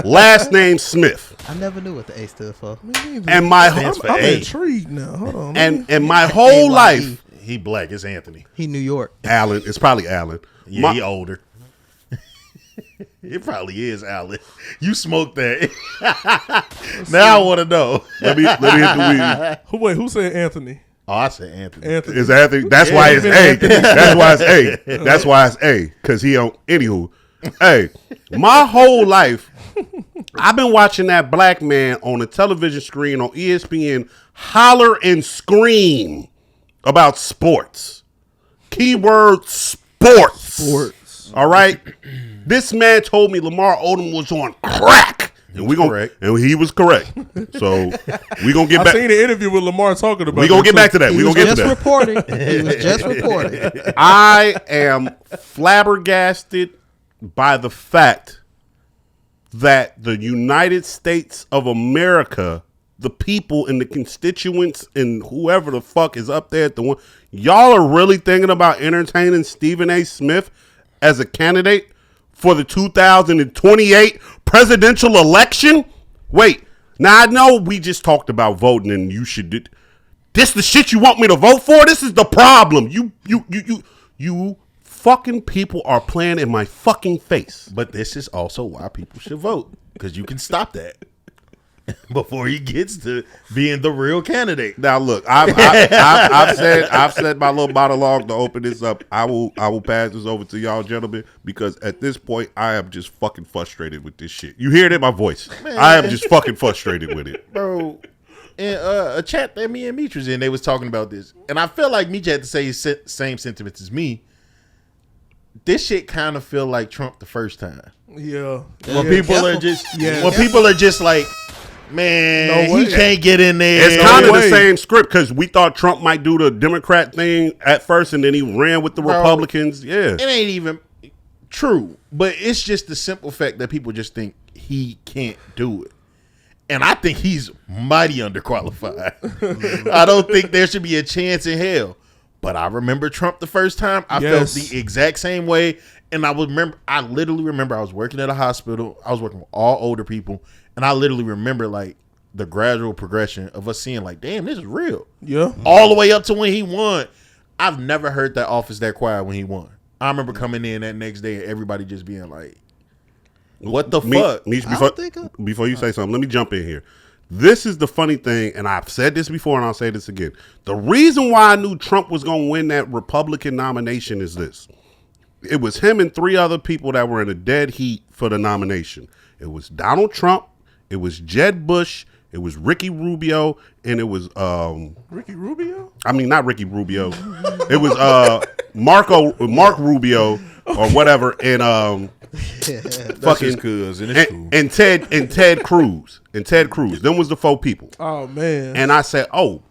last name Smith. I never knew what the A stood for. And my for I'm A. intrigued now. Hold on. and my whole AYE. life, He black. It's Anthony. He New York. Alan, it's probably Alan. Yeah, he older. It probably is Alan. You smoked that. Now I want to know. Let me hit the weed. Who said Anthony? Oh, I said Anthony. Anthony. It's Anthony. That's why it's A. That's why it's A. That's why it's A. Because he don't. Anywho, hey, my whole life, I've been watching that black man on the television screen on ESPN holler and scream about sports. Keyword sports. Sports. All right. This man told me Lamar Odom was on crack. And we correct. And he was correct. So we gonna get I back. seen an interview with Lamar talking about. We gonna it, get too. back to that. He We was gonna get to just that. reporting. He was just reporting. I am flabbergasted by the fact that the United States of America, the people and the constituents and whoever the fuck is up there at the one, y'all are really thinking about entertaining Stephen A. Smith as a candidate for the 2028 presidential election? Wait, now I know we just talked about voting and you should This the shit you want me to vote for? This is the problem. You fucking people are playing in my fucking face. But this is also why people should vote, because you can stop that before he gets to being the real candidate. Now look, I've said my little monologue to open this up. I will pass this over to y'all gentlemen, because at this point I am just fucking frustrated with this shit. You hear it in my voice. Man. I am just fucking frustrated with it, bro. In a chat that me and Meech was in, they was talking about this, and I feel like Meech had to say his same sentiments as me. This shit kind of feel like Trump the first time. Yeah. When people are just like, man, he can't get in there. It's kind of the same script, because we thought Trump might do the Democrat thing at first, and then he ran with the Republicans. Yeah, it ain't even true, but it's just the simple fact that people just think he can't do it. And I think he's mighty underqualified. I don't think there should be a chance in hell. But I remember Trump the first time. I felt the exact same way. And I literally remember I was working at a hospital. I was working with all older people. And I literally remember like the gradual progression of us seeing like, damn, this is real. Yeah. All the way up to when he won. I've never heard that office that quiet when he won. I remember coming in that next day and everybody just being like, what the fuck? Meech, before you say something, let me jump in here. This is the funny thing, and I've said this before and I'll say this again. The reason why I knew Trump was going to win that Republican nomination is this. It was him and 3 other people that were in a dead heat for the nomination. It was Donald Trump, it was Jeb Bush, it was Ricky Rubio, and it was Ricky Rubio? I mean, not Ricky Rubio. It was Mark Rubio or whatever, and fucking cuz and Ted Cruz. Them was the 4 people. Oh man. And I said, "Oh,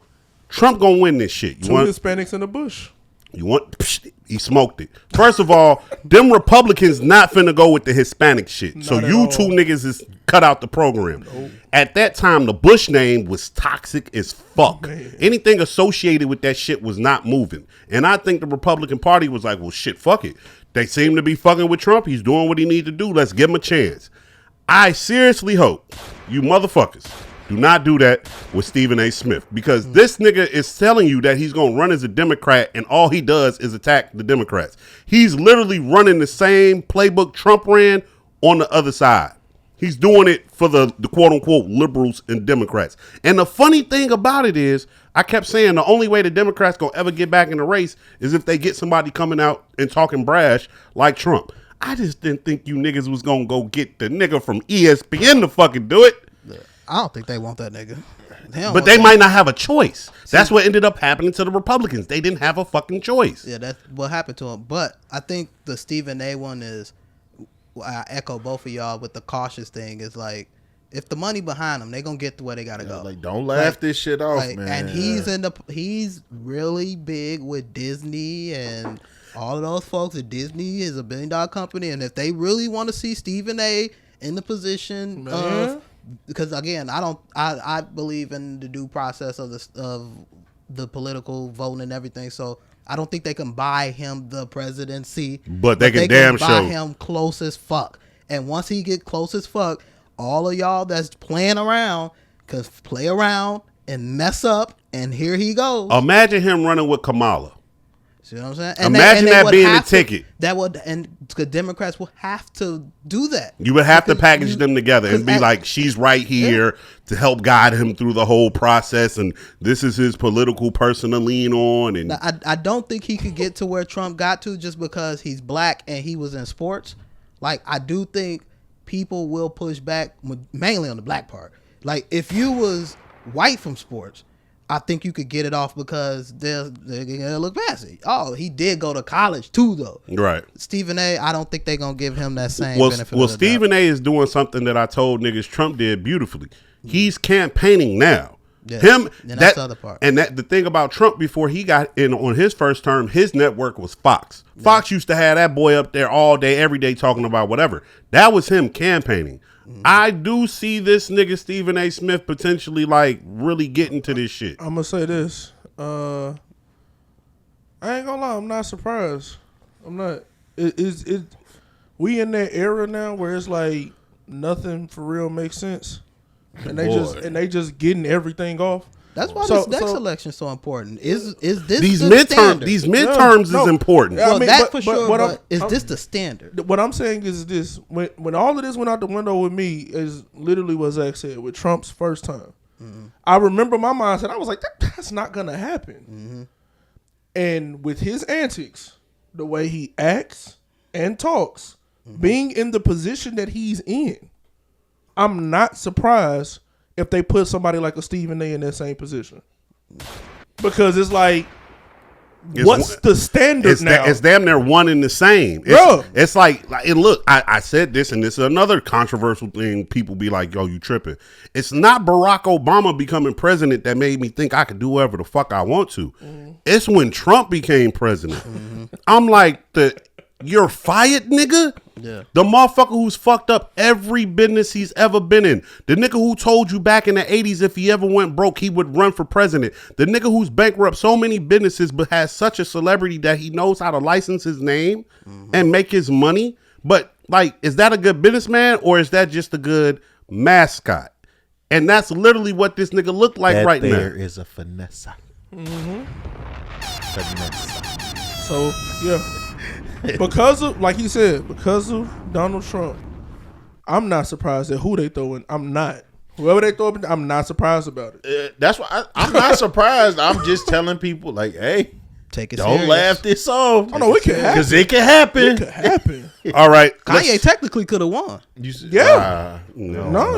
Trump gonna win this shit." 2 Hispanics in the bush. You want? Psh, he smoked it. First of all, them Republicans not finna go with the Hispanic shit. Not so at you all. 2 niggas is cut out the program. Nope. At that time, the Bush name was toxic as fuck. Man. Anything associated with that shit was not moving. And I think the Republican Party was like, well, shit, fuck it. They seem to be fucking with Trump. He's doing what he need to do. Let's give him a chance. I seriously hope you motherfuckers do not do that with Stephen A. Smith, because this nigga is telling you that he's going to run as a Democrat, and all he does is attack the Democrats. He's literally running the same playbook Trump ran on the other side. He's doing it for the quote unquote liberals and Democrats. And the funny thing about it is, I kept saying the only way the Democrats gonna ever get back in the race is if they get somebody coming out and talking brash like Trump. I just didn't think you niggas was gonna go get the nigga from ESPN to fucking do it. I don't think they want that nigga. But they might not have a choice. That's what ended up happening to the Republicans. They didn't have a fucking choice. Yeah, that's what happened to him. But I think the Stephen A. one is, I echo both of y'all with the cautious thing, is like, if the money behind them, they gonna get to where they gotta go. Like, don't laugh this shit off, man. And he's really big with Disney and all of those folks. And Disney is a $1 billion company, and if they really want to see Stephen A. in the position of, because again, I believe in the due process of the political voting and everything. So I don't think they can buy him the presidency, but they can damn buy show him close as fuck. And once he get close as fuck, all of y'all that's playing around can play around and mess up, and here he goes. Imagine him running with Kamala. See what I'm saying? Imagine that being the ticket. And the Democrats will have to do that. You would have to package them together and be like, she's right here to help guide him through the whole process, and this is his political person to lean on. And now, I don't think he could get to where Trump got to just because he's black and he was in sports. Like, I do think people will push back mainly on the black part. Like, if you was white from sports, I think you could get it off because they're gonna look past it. Oh, he did go to college too, though. Right. Stephen A., I don't think they're gonna give him that same benefit. Well, Stephen A. is doing something that I told niggas Trump did beautifully. He's campaigning now. Yeah. That's the other part. And the thing about Trump, before he got in on his first term, his network was Fox. Yeah. Fox used to have that boy up there all day, every day talking about whatever. That was him campaigning. Mm-hmm. I do see this nigga Stephen A. Smith potentially like really getting to this shit. I'm gonna say this. I ain't gonna lie, I'm not surprised. I'm not. We in that era now where it's like nothing for real makes sense. And they just getting everything off. That's why So- this next so- election is so important. Is this These the midterms, standard? these midterms No, is important. I Well, mean, that but- for but sure. what But is I'm- this the standard? What I'm saying is this: when all of this went out the window with me, is literally what Zach said with Trump's first time. I remember my mindset. I was like, that's not gonna happen. And with his antics, the way he acts and talks, being in the position that he's in, I'm not surprised if they put somebody like a Stephen A. in that same position. Because it's like, what's the standard now? It's damn near one and the same. Bro. It's like, and look, I said this, and this is another controversial thing. People be like, yo, you tripping. It's not Barack Obama becoming president that made me think I could do whatever the fuck I want to. It's when Trump became president. I'm like, you're fired, nigga? Yeah. The motherfucker who's fucked up every business he's ever been in. The nigga who told you back in the 80s if he ever went broke, he would run for president. The nigga who's bankrupt so many businesses but has such a celebrity that he knows how to license his name and make his money. But, like, is that a good businessman or is that just a good mascot? And that's literally what this nigga looked like That right there now. is a finesse. Finesse. So yeah, because of, like he said, because of Donald Trump, I'm not surprised at who they throw in. I'm not. Whoever they throw up, I'm not surprised about it. That's why I'm not surprised. I'm just telling people, like, hey, Take it don't serious. laugh this off. Oh no, it can happen. Because it can happen. It could happen. All right. Kanye technically could have won. You said, Yeah. No.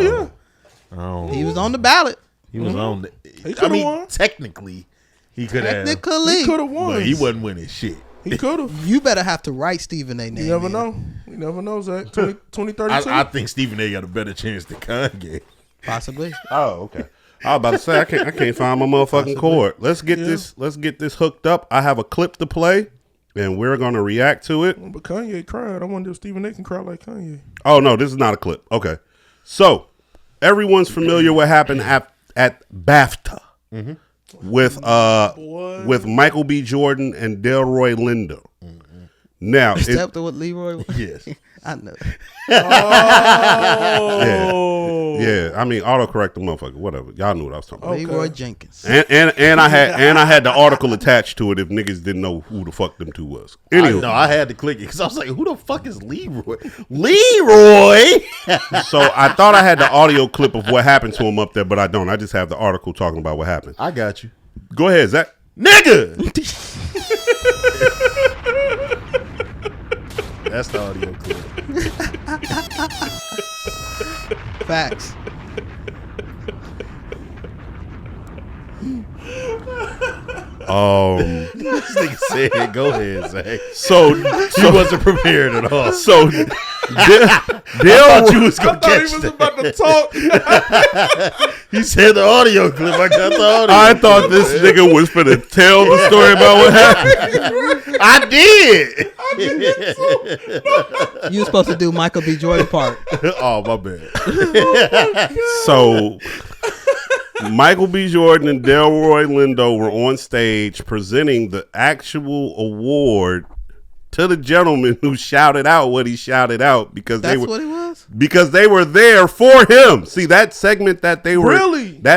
Yeah. He was on the ballot. He was on the. He I coulda mean, won. technically, he could have. Technically, He could have won. But he wasn't winning shit. He could have. you better have to write Stephen A. name. You never in. know. You never know, Zach. 2032. I think Stephen A. got a better chance than Kanye. Possibly. Oh, okay. I was about to say I can't find my motherfucking cord. Let's get this hooked up. I have a clip to play, and we're gonna react to it. But Kanye cried. I wonder if Stephen A. can cry like Kanye. Oh no, this is not a clip. Okay, so everyone's familiar what happened at BAFTA with Michael B. Jordan and Delroy Lindo. Now, Is that what Leroy was? Yes. I know. yeah, I mean autocorrect the motherfucker. Whatever, y'all knew what I was talking about. Leroy Jenkins. And I had the article attached to it if niggas didn't know who the fuck them two was. Anyway, I had to click it because I was like, who the fuck is Leroy? Leroy! so I thought I had the audio clip of what happened to him up there, but I don't. I just have the article talking about what happened. I got you. Go ahead, Zach. Nigga! That's the audio clip. Facts. This nigga said, go ahead, Zach. So He wasn't prepared at all. So I thought you was going to catch that. about to talk. He said the audio clip. I got the audio. I thought this nigga was finna tell the story about what happened. I did. You were supposed to do Michael B. Jordan part. Oh, my bad. So Michael B. Jordan and Delroy Lindo were on stage presenting the actual award to the gentleman who shouted out what he shouted out because That's what it was? because they were there for him. See, that segment that they were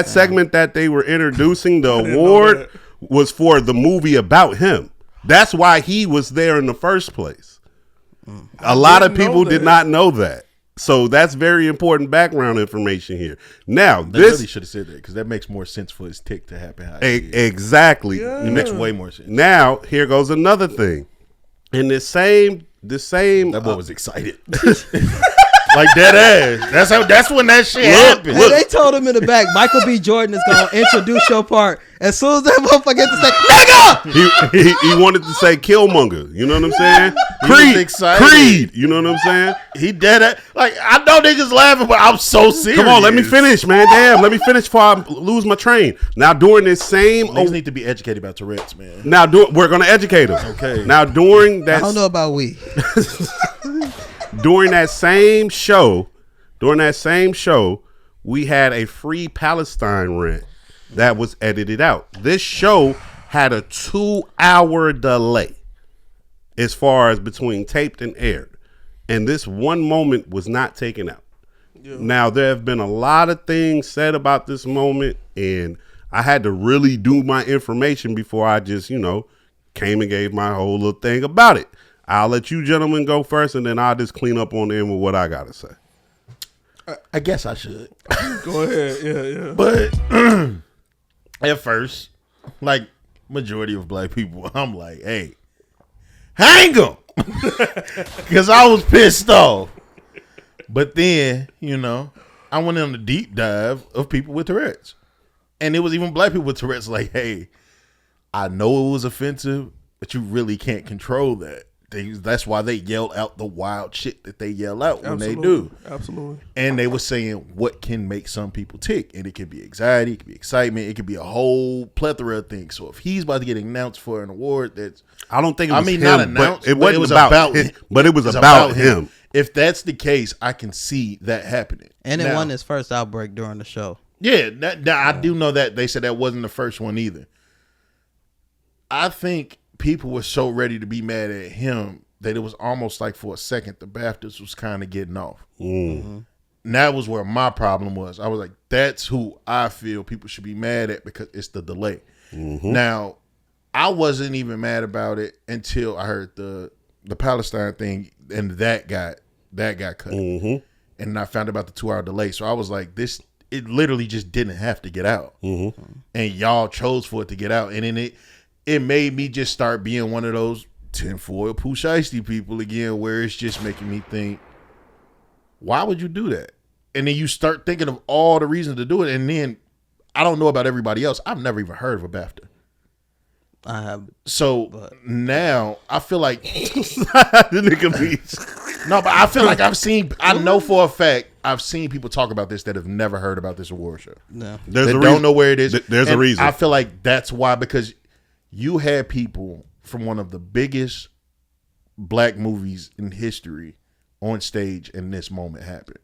segment that they were introducing the award was for the movie about him. That's why he was there in the first place. A lot of people did not know that. So that's very important background information here. Now, They this really should have said that because that makes more sense for his tick to happen. How exactly. It makes way more sense. Now, here goes another thing. In the same That boy was excited. Like dead ass. That's when that shit happened. And they told him in the back, Michael B. Jordan is going to introduce your part. As soon as that motherfucker gets to say, nigga! he wanted to say Killmonger. You know what I'm saying? He was excited. Creed. You know what I'm saying? He dead ass. Like, I know niggas laughing, but I'm so serious. Come on, let me finish, man. Damn, let me finish before I lose my train. Now, during this same... Niggas need to be educated about Tourette's, man. Now, we're going to educate them. Okay. Now, during that... I don't know about we. During that same show, we had a Free Palestine rant that was edited out. This show had a 2-hour delay as far as between taped and aired. And this one moment was not taken out. Yeah. Now, there have been a lot of things said about this moment, and I had to really do my information before I just, came and gave my whole little thing about it. I'll let you gentlemen go first, and then I'll just clean up on the end with what I got to say. I guess I should. Go ahead. Yeah. But at first, like majority of black people, I'm like, hey, hang them. Because I was pissed off. But then, I went on the deep dive of people with Tourette's. And it was even black people with Tourette's like, hey, I know it was offensive, but you really can't control that. That's why they yell out the wild shit that they yell out when they do. Absolutely. And they were saying what can make some people tick. And it could be anxiety, it could be excitement, it could be a whole plethora of things. So if he's about to get announced for an award that's... I don't think it was him, not announced, but it was about him. But it was about him. If that's the case, I can see that happening. And it won his first outbreak during the show. Yeah, I do know that. They said that wasn't the first one either. I think people were so ready to be mad at him that it was almost like for a second the BAFTAs was kind of getting off. Mm-hmm. And that was where my problem was. I was like, that's who I feel people should be mad at because it's the delay. Mm-hmm. Now, I wasn't even mad about it until I heard the Palestine thing, and that got cut. Mm-hmm. And I found out about the 2-hour delay. So I was like, it literally just didn't have to get out. Mm-hmm. And y'all chose for it to get out. And then it made me just start being one of those tinfoil Pooh Shiesty people again, where it's just making me think, why would you do that? And then you start thinking of all the reasons to do it. And then I don't know about everybody else. I've never even heard of a BAFTA. I have. So now I feel like the nigga Meech. No, but I feel like I know for a fact I've seen people talk about this that have never heard about this award show. No. They don't know where it is. There's a reason. I feel like that's why, because you had people from one of the biggest black movies in history on stage and this moment happened.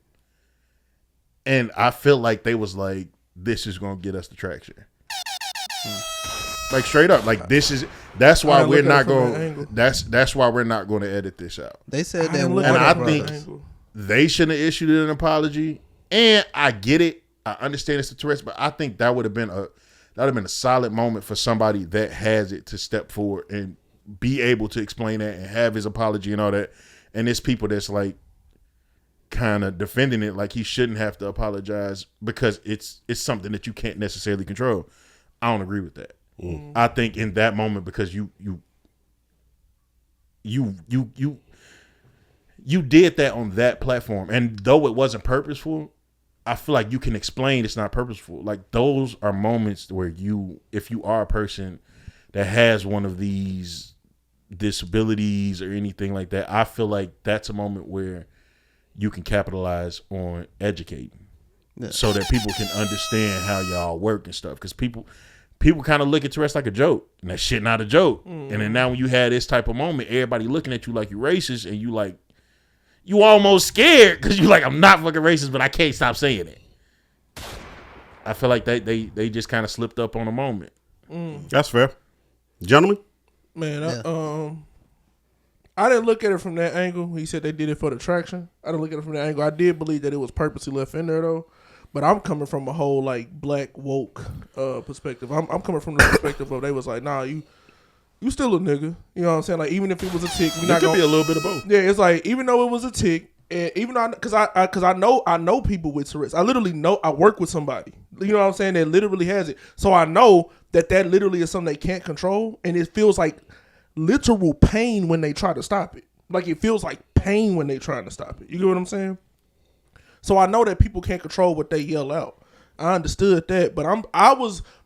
And I feel like they was like, this is going to get us the traction. Like straight up, like that's why we're not going. That's why we're not going to edit this out. They said that, and I think they shouldn't have issued an apology. And I get it, I understand it's a Tourette's, but I think that would have been a solid moment for somebody that has it to step forward and be able to explain that and have his apology and all that. And it's people that's like kind of defending it, like he shouldn't have to apologize because it's something that you can't necessarily control. I don't agree with that. Mm. I think in that moment, because you did that on that platform, and though it wasn't purposeful, I feel like you can explain it's not purposeful. Like those are moments where if you are a person that has one of these disabilities or anything like that, I feel like that's a moment where you can capitalize on educating, so that people can understand how y'all work and stuff. Because people kind of look at Tourette's like a joke, and that shit not a joke. And then now when you had this type of moment, everybody looking at you like you racist, and you like, you almost scared because you like, I'm not fucking racist, but I can't stop saying it. I feel like they just kind of slipped up on a moment. That's fair. Gentlemen? Man, I didn't look at it from that angle. He said they did it for the traction. I didn't look at it from that angle. I did believe that it was purposely left in there, though. But I'm coming from a whole like black woke perspective. I'm coming from the perspective of they was like, nah, you still a nigga. You know what I'm saying? Like even if it was a tick, it could be a little bit of both. Yeah, it's like even though it was a tick, and even though because I know people with Tourette's. I literally know I work with somebody. You know what I'm saying? That literally has it. So I know that literally is something they can't control, and it feels like literal pain when they try to stop it. Like it feels like pain when they trying to stop it. You get what I'm saying? So I know that people can't control what they yell out. I understood that, but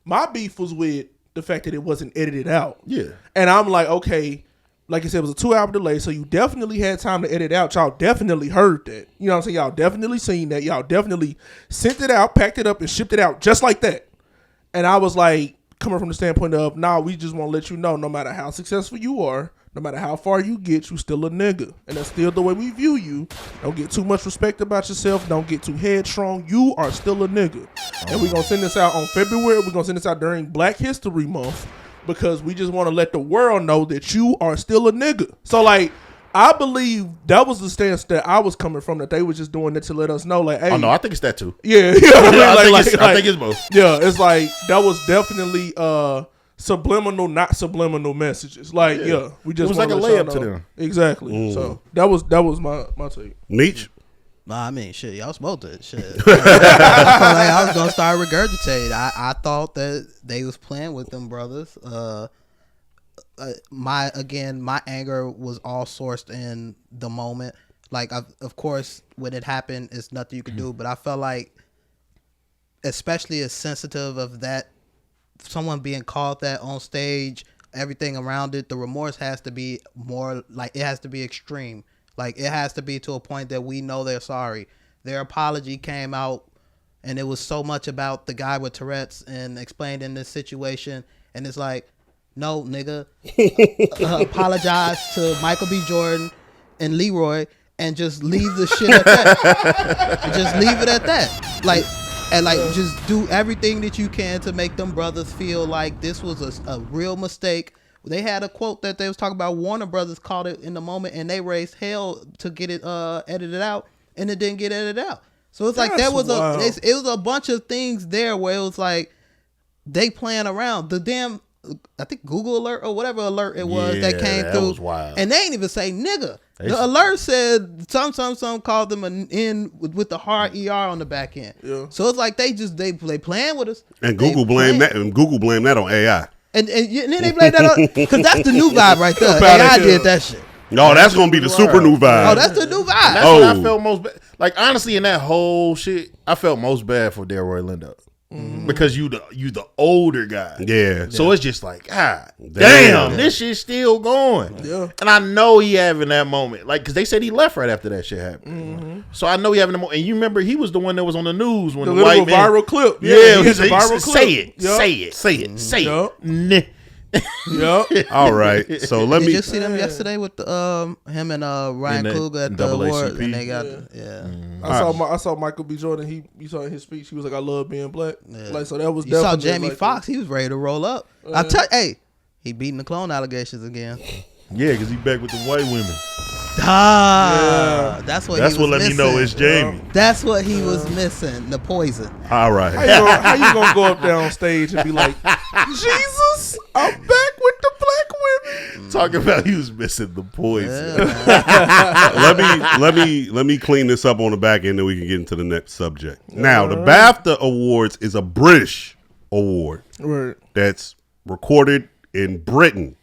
my beef was with the fact that it wasn't edited out. Yeah. And I'm like, okay, like I said, it was a 2-hour delay, so you definitely had time to edit out. Y'all definitely heard that. You know what I'm saying? Y'all definitely seen that. Y'all definitely sent it out, packed it up, and shipped it out just like that. And I was like, coming from the standpoint of, nah, we just want to let you know, no matter how successful you are, no matter how far you get, you still a nigga. And that's still the way we view you. Don't get too much respect about yourself. Don't get too headstrong. You are still a nigga. And we're going to send this out on February. We're going to send this out during Black History Month because we just want to let the world know that you are still a nigga. So, like, I believe that was the stance that I was coming from. That they were just doing it to let us know, like, hey, Oh no, I think it's that too. yeah, I think it's both. Yeah, it's like that was definitely subliminal, not subliminal messages. Like, we just It was like a wanna let y'all layup to know. them. Exactly. So that was my take. Meech? Nah, I mean, shit, y'all smoked it. Shit. I felt like I was gonna start regurgitating. I thought that they was playing with them brothers. My anger was all sourced in the moment. Like, of course, when it happened, it's nothing you could do. But I felt like, especially as sensitive of that, someone being called that on stage, everything around it, the remorse has to be more like, it has to be extreme. Like, it has to be to a point that we know they're sorry. Their apology came out, and it was so much about the guy with Tourette's and explained in this situation. And it's like, no, nigga, apologize to Michael B. Jordan and Leroy and just leave the shit at that. Just leave it at that. Like, and like, just do everything that you can to make them brothers feel like this was a real mistake. They had a quote that they was talking about. Warner Brothers called it in the moment, and they raised hell to get it edited out, and it didn't get edited out. So it's like, there was it was a bunch of things there where it was like they playing around. The damn, I think Google alert or whatever alert it was that came that through, was wild. and they ain't even say nigga. The alert said some called them an N with the hard ER on the back end. Yeah. So it's like they playing with us. And Google blamed that on AI. And then they blame that on, because that's the new vibe right there. AI did that shit. No, that's gonna be the super new vibe. Oh, that's the new vibe. That's what I felt most bad. Like, honestly, in that whole shit, I felt most bad for Delroy Lindo. Because you the older guy. Yeah. So it's just like, damn, this shit's still going. Yeah. And I know he having that moment. Like, because they said he left right after that shit happened. So I know he having the moment. And you remember, he was the one that was on the news when the white man. viral clip. Yeah, he said, viral clip. Say it. Yep. Say it. Yep. Yep. All right. So let Did me. you see them yesterday with the him and Ryan Coogler at the award, and they got I saw Michael B. Jordan. You saw in his speech, he was like, "I love being black." Like, so that was. You saw definitely Jamie like Foxx. He was ready to roll up. I tell you, hey, he beating the clone allegations again. Yeah, because he back with the white women. That's what. That's he was what let missing. me know it's Jamie. That's what he was missing. The poison. All right. How you gonna go up there on stage and be like, Jesus, I'm back with the black women? Talking about he was missing the poison. let me clean this up on the back end, then we can get into the next subject. Now, the BAFTA Awards is a British award that's recorded in Britain.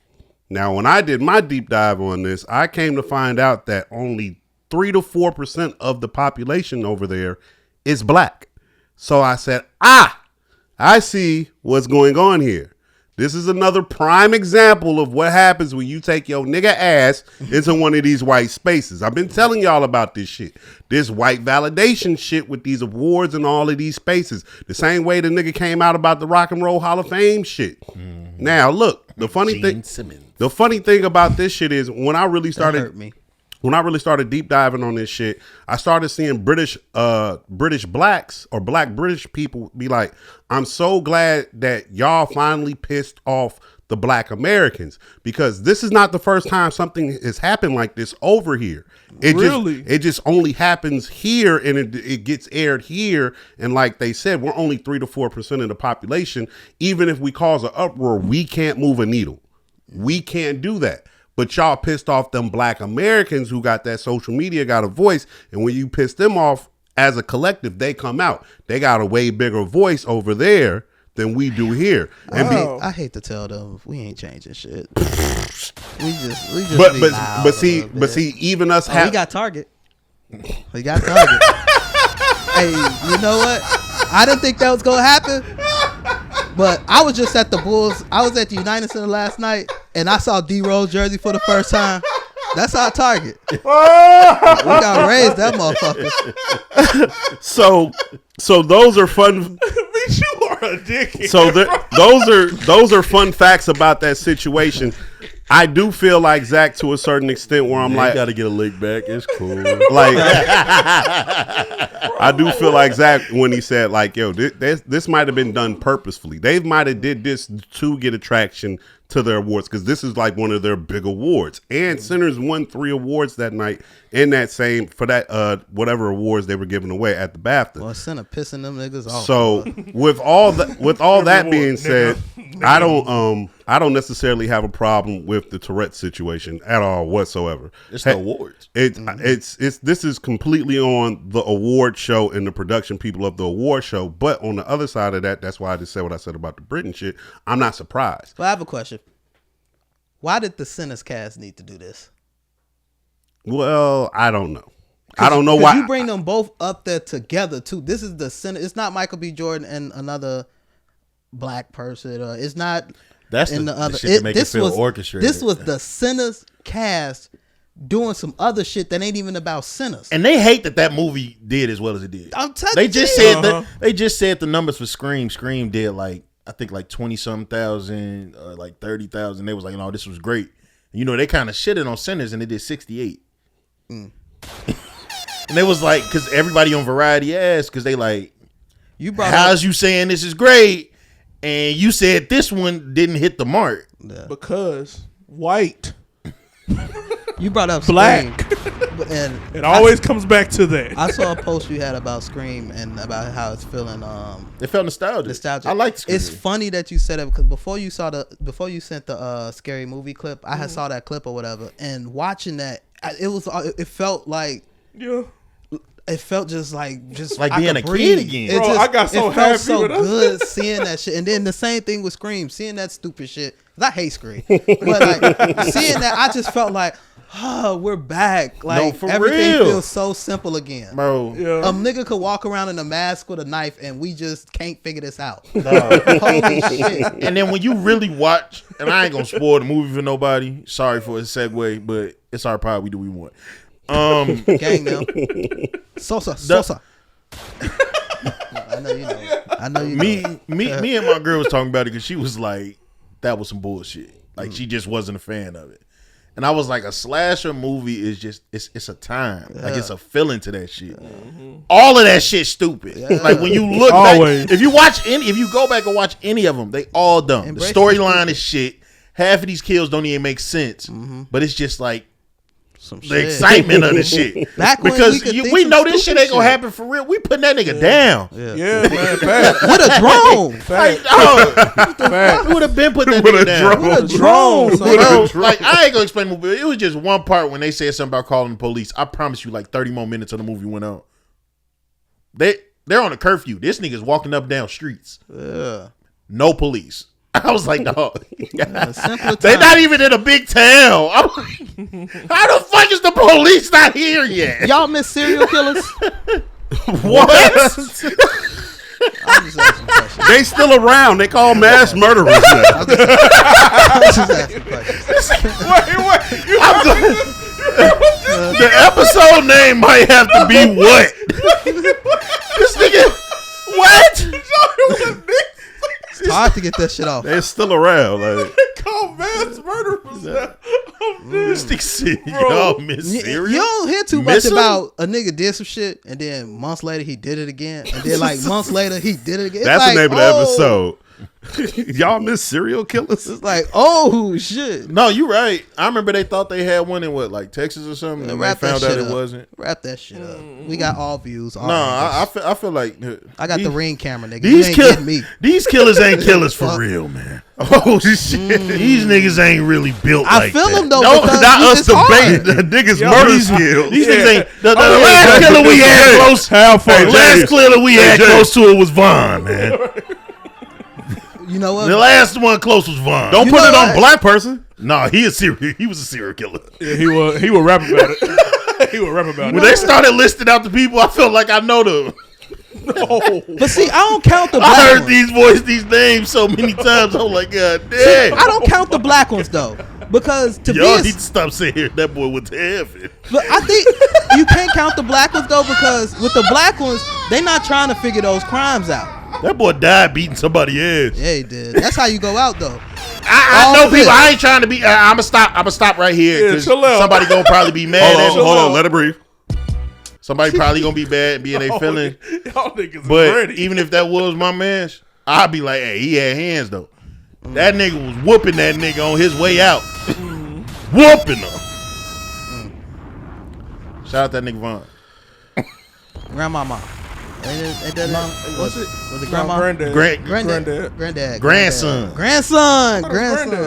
Now, when I did my deep dive on this, I came to find out that only 3 to 4% of the population over there is black. So I said, I see what's going on here. This is another prime example of what happens when you take your nigga ass into one of these white spaces. I've been telling y'all about this shit. This white validation shit with these awards and all of these spaces. The same way the nigga came out about the Rock and Roll Hall of Fame shit. Now, look, the funny thing about this shit is when I really started deep diving on this shit, I started seeing British blacks or black British people be like, I'm so glad that y'all finally pissed off the black Americans, because this is not the first time something has happened like this over here. It just only happens here, and it gets aired here. And like they said, we're only 3 to 4% of the population. Even if we cause an uproar, we can't move a needle. We can't do that. But y'all pissed off them black Americans who got that social media, got a voice. And when you piss them off as a collective, they come out. They got a way bigger voice over there than we do here. And I hate to tell them we ain't changing shit. we just but see, even us we got Target. We got Target. Hey, you know what? I didn't think that was gonna happen. But I was just at the Bulls. I was at the United Center last night, and I saw D-Rose jersey for the first time. That's our Target. We got raised that motherfucker. So those are fun. You are a dickhead. So those are fun facts about that situation. I do feel like Zach to a certain extent where I'm like, got to get a lick back. It's cool. Like, I do feel like Zach when he said like, yo, this might have been done purposefully. They might have did this to get attraction to their awards because this is like one of their big awards. And Sinners won 3 awards that night in that same for that whatever awards they were giving away at the BAFTA. Well, Sinner pissing them niggas off. So with all that being said, I don't necessarily have a problem with the Tourette situation at all whatsoever. It's the awards. It's this is completely on the award show and the production people of the award show. But on the other side of that, that's why I just said what I said about the Britain shit. I'm not surprised. So I have a question. Why did the Sinners cast need to do this? Well, I don't know. I don't know why you bring them both up there together too. This is the Sinner. It's not Michael B. Jordan and another black person. It's not. That's in the other. shit to make it feel orchestrated. This was the Sinners cast doing some other shit that ain't even about sinners. And they hate that movie did as well as it did. I'm telling they you. just said that they just said the numbers for Scream. Scream did like I think like 20-something thousand, like 30,000. They was like, no, this was great. You know, they kind of shitted on Sinners and they did 68. And they was like, because everybody on Variety asked, because they like, how's you saying this is great? And you said this one didn't hit the mark. Yeah. Because white. You brought up black. Scream, and it always comes back to that. I saw a post you had about Scream and about how it's feeling. It felt nostalgic. I like Scream. It's funny that you said it because before you sent the Scary Movie clip, I had saw that clip or whatever, and watching that, it felt like it felt just like like being a breathe. kid again. Bro, I got so it happy felt so with us. good seeing that shit, and then the same thing with Scream, seeing that stupid shit. 'Cause I hate Scream, but like seeing that, I just felt like, oh, we're back. Like for everything real. feels so simple again, bro. Yeah. Nigga could walk around in a mask with a knife, and we just can't figure this out. Holy shit! And then when you really watch, and I ain't gonna spoil the movie for nobody. Sorry for a segue, but it's our pod. We do what we want. Gang now. Sosa. I know you know. I know you know. Me and my girl was talking about it because she was like, that was some bullshit. Like she just wasn't a fan of it. And I was like, a slasher movie is just it's a time. Like it's a feeling to that shit. All of that shit stupid. Like when you look Always. back, if you go back and watch any of them, they all dumb. Embrace the storyline is shit. Half of these kills don't even make sense. But it's just like the excitement of the shit. Back when because we know this shit ain't gonna shit. happen for real. We putting that nigga down. Yeah, man. Fact. With a drone. Fact. We would have been putting that With nigga a down. drone. With a drone. Bro, like I ain't gonna explain the movie. It was just one part when they said something about calling the police. I promise you, like 30 more minutes of the movie went on. They're on a curfew. This nigga's walking up down streets. Yeah. No police. I was like, dog. Simpler They time. not even in a big town. I'm like, how the fuck is the police not here yet? Y'all miss serial killers? What? I'm just asking questions. They still around. They call mass murderers now. I'm just asking questions. The episode name might have to be what? This nigga, what? It's hard to get that shit off. They're still around. Like, Call mass murderers. This nigga said, y'all miss serial? You don't hear too Miss much him? about a nigga did some shit and then months later he did it again. And then like months later he did it again. It's that's like, the name of the oh, episode. Y'all miss serial killers? It's like, oh shit. No, you right. I remember they thought they had one in what, like Texas or something, and they Wrap that found out shit it up. wasn't. Wrap that shit up. We got all views. All No, angles. I feel like I got these, the ring camera, nigga. These You ain't getting me. These killers ain't killers for Fuck. real, man. Oh shit! These niggas ain't really built I like feel that. them though. No, because not us it's debate hard. the niggas murder These skills. niggas ain't. The Oh, yeah, last yeah. killer we had Hey, close. Have fun. The last killer we had Jay. close to it was Vaughn, man. You know what? The last one close was Vaughn. Don't You put know it on what? black person. No, he was a serial killer. Yeah, he would rap about it. He would rap about When it. they started listing out the people, I felt like I know them. But see, I don't count the I black heard ones. these voices, these names so many times. I'm like, God damn. I don't count the black ones though, because to Y'all be need to stop saying that boy went to heaven. but I think you can't count the black ones though, because with the black ones, they not trying to figure those crimes out. That boy died beating somebody's ass. Yeah, he did. That's how you go out though. I All know of people. it. I ain't trying to be. I'm gonna stop right here Yeah, because chill out. somebody gonna probably be mad at me. Hold on. Let it breathe. Somebody probably gonna be bad, be in their feeling. Y'all niggas is But ready. even if that was my man, I'd be like, hey, he had hands though. That nigga was whooping that nigga on his way out. Whooping him. Shout out that nigga Vaughn. Grandmama. What's it? Was it grandma? Granddad. Granddad. Grandson. Grandson.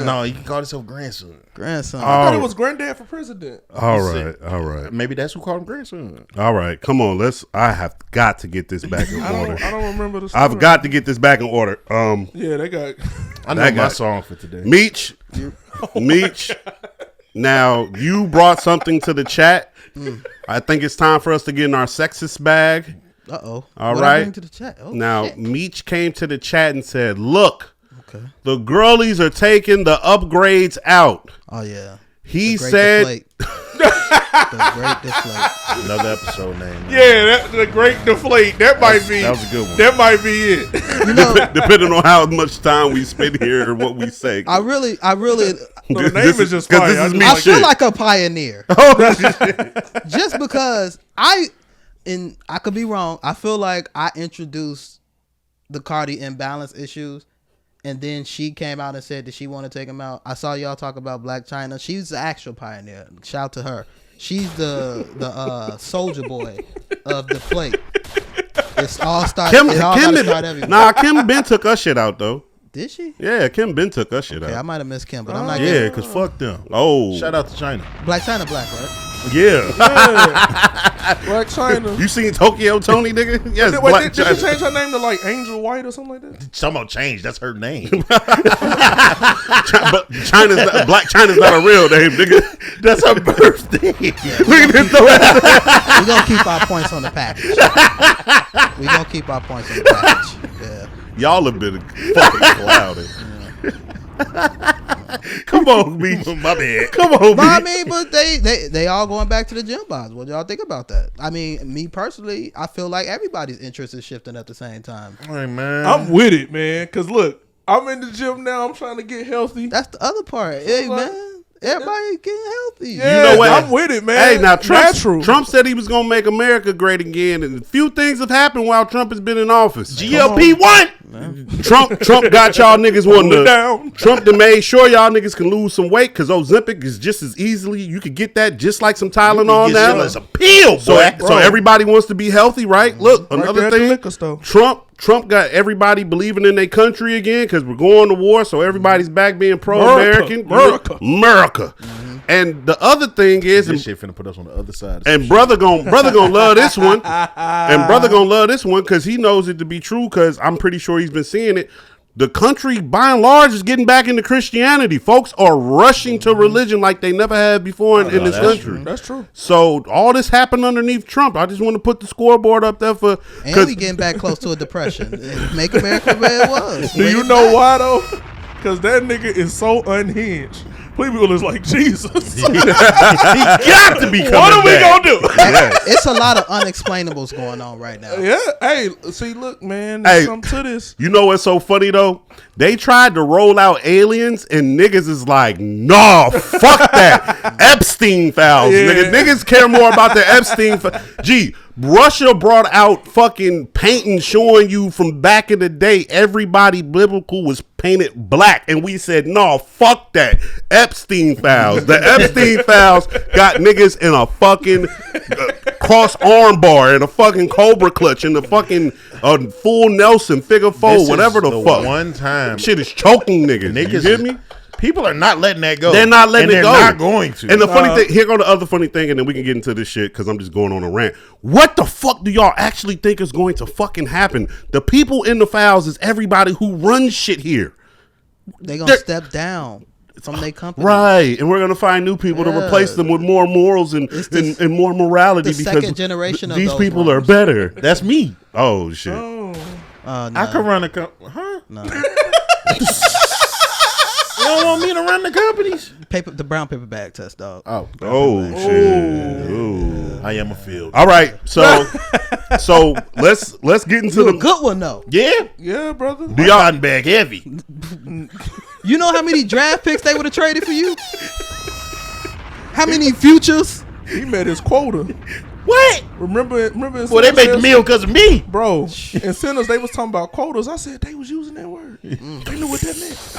No, you can call yourself grandson. Grandson. I thought it was granddad for president. All right. Maybe that's who called him grandson. All right, come on. I have got to get this back in order. I don't remember the story. I've got to get this back in order. Yeah, they got. I know my song for today. Meech. Now you brought something to the chat. I think it's time for us to get in our sexist bag. Uh-oh. All what right. I bring to the chat? Oh, now, shit. Meech came to the chat and said, look, the girlies are taking the upgrades out. Oh, yeah. He said... The Great Deflate. Another episode name. Yeah, the Great Deflate. That might be. That was a good one. That might be it. You know, Depending on how much time we spend here or what we say. I really. The name is just fire. This is me I feel shit. like a pioneer. Oh, Just because I could be wrong. I feel like I introduced the Cardi imbalance issues, and then she came out and said that she want to take them out. I saw y'all talk about Black China. She's the actual pioneer. Shout out to her. She's the soldier boy of the plate. It's all started. It all gotta start everywhere. Nah, Kim Ben took her shit out though. Did she? Yeah, Kim Ben took her shit Okay, I out. might have missed Kim, but I'm not. Yeah, because fuck them. Oh, Shout out to China. Black China, black, right? Yeah. Black China. You seen Tokyo Tony, nigga? Yes, Wait, Black did China. she change her name to like Angel White or something like that? Somehow changed. That's her name. But Black China's not a real name, nigga. That's her birthday. Look at this though. We're gonna keep our points on the package. We're gonna keep our points on the package. Yeah. Y'all have been fucking clouded. Come on, me. My bad. Come on, But I me. mean, but they all going back to the gym bars. What y'all think about that? I mean, me personally, I feel like everybody's interest is shifting at the same time. Hey, man. I'm with it, man. Cause look, I'm in the gym now. I'm trying to get healthy. That's the other part. Hey, man. Everybody getting healthy. Yeah, You know what? I'm with it, man. Hey, now Natural. Trump said he was gonna make America great again, and a few things have happened while Trump has been in office. GLP one. Trump got y'all niggas wanting Hold it to. down. Trump done made sure y'all niggas can lose some weight because Ozempic is just as easily you could get that just like some Tylenol now. It's a pill, So boy. so everybody wants to be healthy, right? Look, Right another there at the thing. liquor store. Trump got everybody believing in their country again because we're going to war, so everybody's back being pro-American. America. And the other thing is, This shit finna put us on the other side. and brother gonna love this one, and brother gonna love this one because he knows it to be true. Because I'm pretty sure he's been seeing it. The country, by and large, is getting back into Christianity. Folks are rushing to religion like they never had before in this that's country. That's true. So all this happened underneath Trump. I just want to put the scoreboard up there for. And we getting back close to a depression. Make America where it was. Do you know why though? Because that nigga is so unhinged. People is like, Jesus. He got to be coming What are we back. gonna do? It's a lot of unexplainables going on right now. Yeah. Hey, see, look, man. Hey. There's something to this. You know what's so funny though? They tried to roll out aliens and niggas is like, nah, fuck that. Epstein files, Yeah. nigga. Niggas care more about the Epstein Gee, Russia brought out fucking painting showing you from back in the day everybody biblical was painted black. And we said, no, fuck that. Epstein files. The Epstein files got niggas in a fucking cross arm bar and a fucking cobra clutch and the fucking full Nelson figure four, This whatever is the fuck. One time, Shit is choking niggas. niggas. You hear me? People are not letting that go. They're not letting and it go. They're not going to. And the funny thing, here go the other funny thing, and then we can get into this shit because I'm just going on a rant. What the fuck do y'all actually think is going to fucking happen? The people in the files is everybody who runs shit here. They gonna step down from their company. Right. And we're going to find new people to replace them with more morals and more morality the because second generation of these those people runners. are better. That's me. Oh, shit. No. I could run a company. Huh? No. You don't want me to run the companies? The brown paper bag test, dog. Oh, Shit. Ooh. I am a field. All right. So let's get into You the a good one though. Yeah. Yeah, brother. Do y'all cotton bag heavy? You know how many draft picks they would have traded for you? How many futures? He met his quota. What? Remember? Well, they make the meal because of me. Bro, in Sinners, they was talking about quotas. I said they was using that word. They knew what that meant.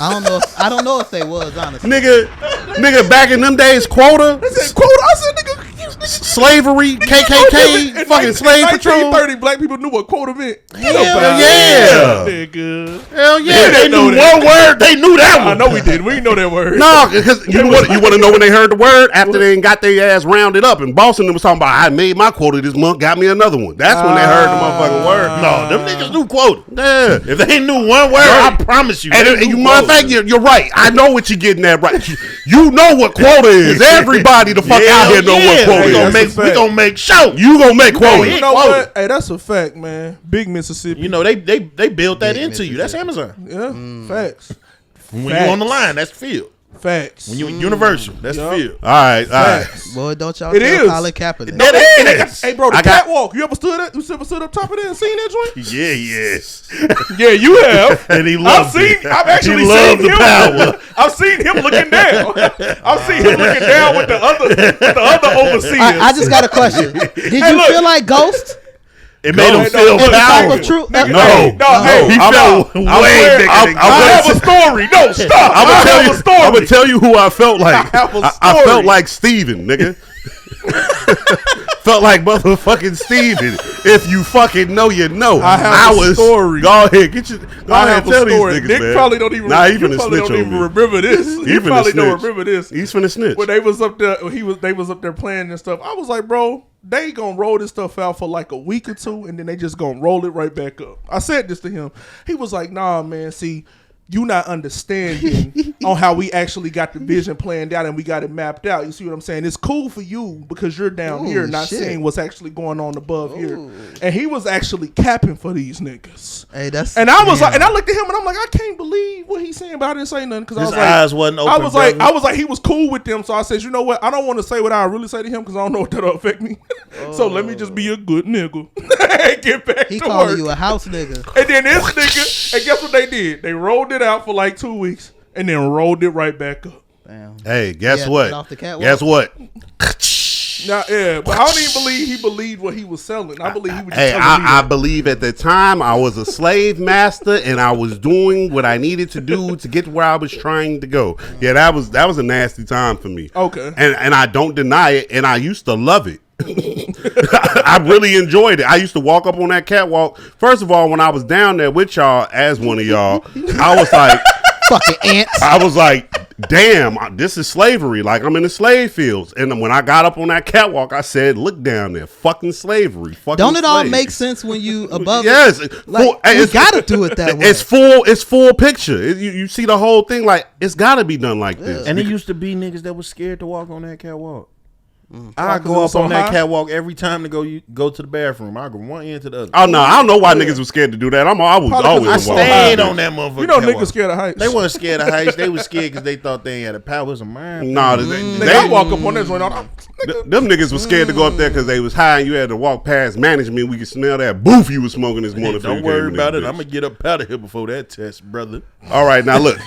I don't know if they was, honestly. Nigga, back in them days, quota. They said quota. I said, nigga. Slavery, KKK, fucking slave patrol. 1930, black people knew what quota meant. Hell yeah. Nigga. Hell yeah. They They knew know that. one word. They knew that one. I know we did. We didn't know that word. No, because you want to know when they heard the word? After they got their ass rounded up. And Boston was talking about, I made my quota this month, got me another one. That's when they heard the motherfucking word. No, them niggas knew quota. Yeah. If they knew one word, I promise you. And you matter of fact, you're right. I know what you're getting at, right? You know what quota is. Everybody the fuck out here know what quota is. We gonna make show. You gonna make quota. You know what? Hey, that's a fact, man. Big Mississippi. You know they built that into you. That's Amazon. Yeah, facts. When you on the line, that's field. Facts. When you Universal, that's field. All right. Boy, don't y'all It tell is. Colin Kaepernick. That is. Hey, bro, the catwalk. You ever stood up top of there and seen that joint? Yeah, yes. Yeah, you have. And he loved it. I've actually He loved seen the him. power. I've seen him looking down. I've seen him looking down with the other overseers. I just got a question. Did you look. feel like Ghost? It made him feel At the type power. of truth? No, He felt way bigger than I have a story. No, stop. I have a story. I'm gonna tell you who I felt like. I have a I felt story. like Steven, nigga. Felt like motherfucking Steven. If you fucking know, you know. I have a story. Go ahead, go I ahead, have a tell story. these niggas, Nick man. probably don't even. Nah, he you finna probably snitch don't on even me. remember this. He You finna probably don't snitch. remember this. He's finna snitch. When they was up there, they was up there playing and stuff. I was like, bro, they gonna roll this stuff out for like a week or two, and then they just gonna roll it right back up. I said this to him. He was like, nah, man. See, you not understanding on how we actually got the vision planned out and we got it mapped out. You see what I'm saying? It's cool for you because you're down here not seeing what's actually going on above here. And he was actually capping for these niggas. Hey, that's And I was like, and I looked at him and I'm like, I can't believe what he's saying, but I didn't say nothing because I His was like, eyes wasn't open. I was like, he was cool with them. So I said, you know what? I don't want to say what I really say to him because I don't know if that'll affect me. So let me just be a good nigga and get back he to calling work. you a house nigga. And then this nigga, and guess what they did? They rolled it out for like 2 weeks and then rolled it right back up. Damn. Hey, guess Yeah, what? get off the catwalk. Guess what? Now, yeah, but I don't even believe he believed what he was selling. I believe he was just Hey, telling me I that. believe at the time I was a slave master and I was doing what I needed to do to get where I was trying to go. Yeah, that was a nasty time for me. Okay. And I don't deny it, and I used to love it. I really enjoyed it. I used to walk up on that catwalk. First of all, when I was down there with y'all as one of y'all, I was like, Fucking ants. I was like, damn, this is slavery. Like, I'm in the slave fields. And when I got up on that catwalk, I said, look down there. Fucking slavery. Fucking Don't it all slaves. make sense when you above Yes. it? Like, you gotta do it that way. It's full picture. You see the whole thing, like, it's gotta be done like this. And it used to be niggas that was scared to walk on that catwalk. Why, I 'cause go it was up on so that high? catwalk every time to go to the bathroom. I go one end to the other. Oh no, I don't know why niggas was scared to do that. I was Probably always I was involved. stayed on that motherfucker. You know catwalk. niggas scared of heights. They weren't scared of heights. They was scared because they thought they had a power. It was a mind. Nah, Nigga, I walk up on that joint. them niggas was scared to go up there because they was high and you had to walk past management. We could smell that boof you was smoking this morning. Don't worry about it. I'm gonna get up out of here before that test, brother. All right, now look,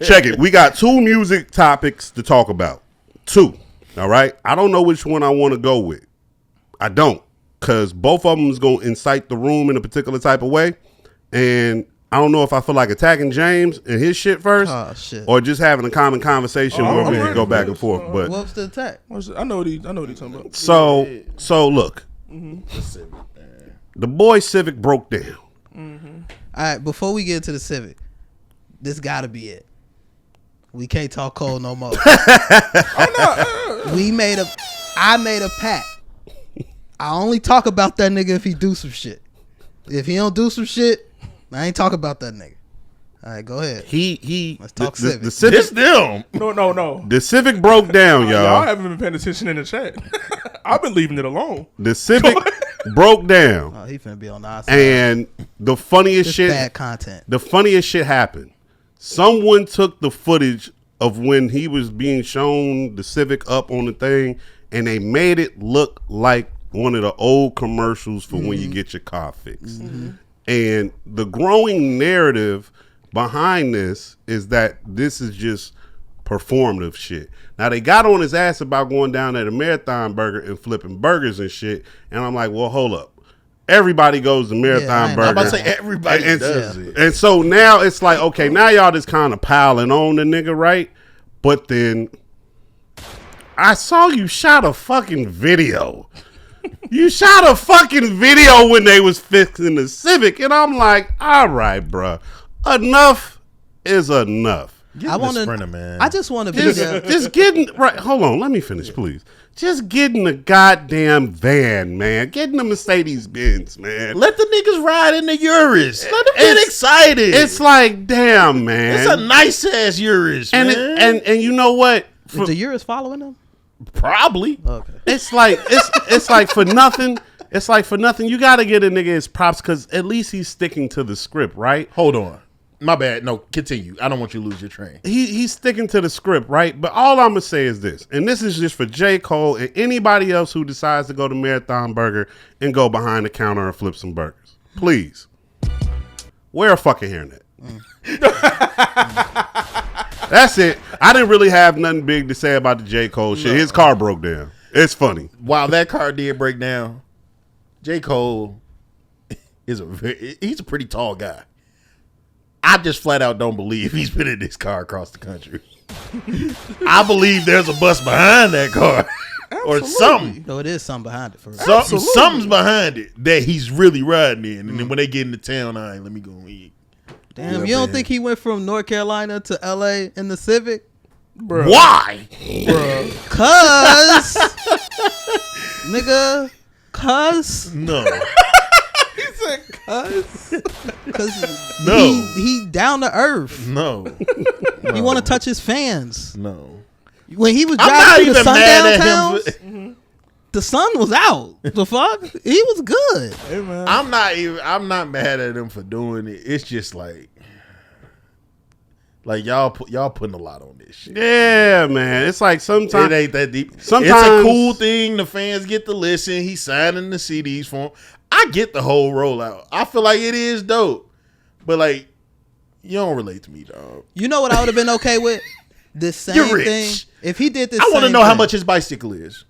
check it. We got 2 music topics to talk about. 2. All right. I don't know which one I want to go with. I don't, because both of them is going to incite the room in a particular type of way. And I don't know if I feel like attacking James and his shit first or just having a common conversation where we can go back and forth. But What's the attack? I know what he's talking about. So look, the boy Civic broke down. All right, before we get into the Civic, this gotta be it. We can't talk cold no more. I made a pact. I only talk about that nigga if he do some shit. If he don't do some shit, I ain't talk about that nigga. All right, go ahead. Let's talk Civic. The Civic. It's them. No. The Civic broke down, Y'all y'all. haven't been paying attention in the chat. I've been leaving it alone. The Civic broke down. Oh, he finna be on the outside. And the funniest Just shit. bad content. The funniest shit happened. Someone took the footage of when he was being shown the Civic up on the thing, and they made it look like one of the old commercials for when you get your car fixed. And the growing narrative behind this is that this is just performative shit. Now they got on his ass about going down at a Marathon Burger and flipping burgers and shit. And I'm like, well, hold up. Everybody goes to Marathon Burger. I'm about to say everybody does it. And so now it's like, okay, now y'all just kind of piling on the nigga, right? But then I saw you shot a fucking video. You shot a fucking video when they was fixing the Civic. And I'm like, all right, bruh. Enough is enough. I want to Sprinter, man. I just want to be just getting right. Hold on, let me finish, please. Just getting the goddamn van, man. Getting the Mercedes Benz, man. Let the niggas ride in the Urus. Let them get excited. It's like, damn, man. It's a nice ass Urus, man. And you know what? Is the Urus following them? Probably. Okay. It's like it's like for nothing. It's like for nothing. You got to get a nigga his props because at least he's sticking to the script, right? Hold on. My bad. No, continue. I don't want you to lose your train. He's sticking to the script, right? But all I'm going to say is this, and this is just for J. Cole and anybody else who decides to go to Marathon Burger and go behind the counter and flip some burgers. Please, wear a fucking hairnet. That's it. I didn't really have nothing big to say about the J. Cole shit. His car broke down. It's funny. While that car did break down, J. Cole he's a pretty tall guy. I just flat out don't believe he's been in this car across the country. I believe there's a bus behind that car or something. No, it is something behind it. For real. Something's behind it that he's really riding in. And then when they get into town, let me go eat. Damn, you don't think he went from North Carolina to LA in the Civic? Bruh. Why? Bruh. Cause nigga, cuz. No. He said cuz no. he down to earth. No. He want to touch his fans. No. When he was driving through the sundown towns, the sun was out. The fuck? He was good. Hey, man. I'm not mad at him for doing it. It's just like y'all putting a lot on this shit. Yeah, man. It's like sometimes it ain't that deep. Sometimes it's a cool thing. The fans get to listen. He's signing the CDs for him. I get the whole rollout. I feel like it is dope. But like, you don't relate to me, dog. You know what I would have been okay with? This same You're rich. thing. If he did this, I want to know how much his bicycle is.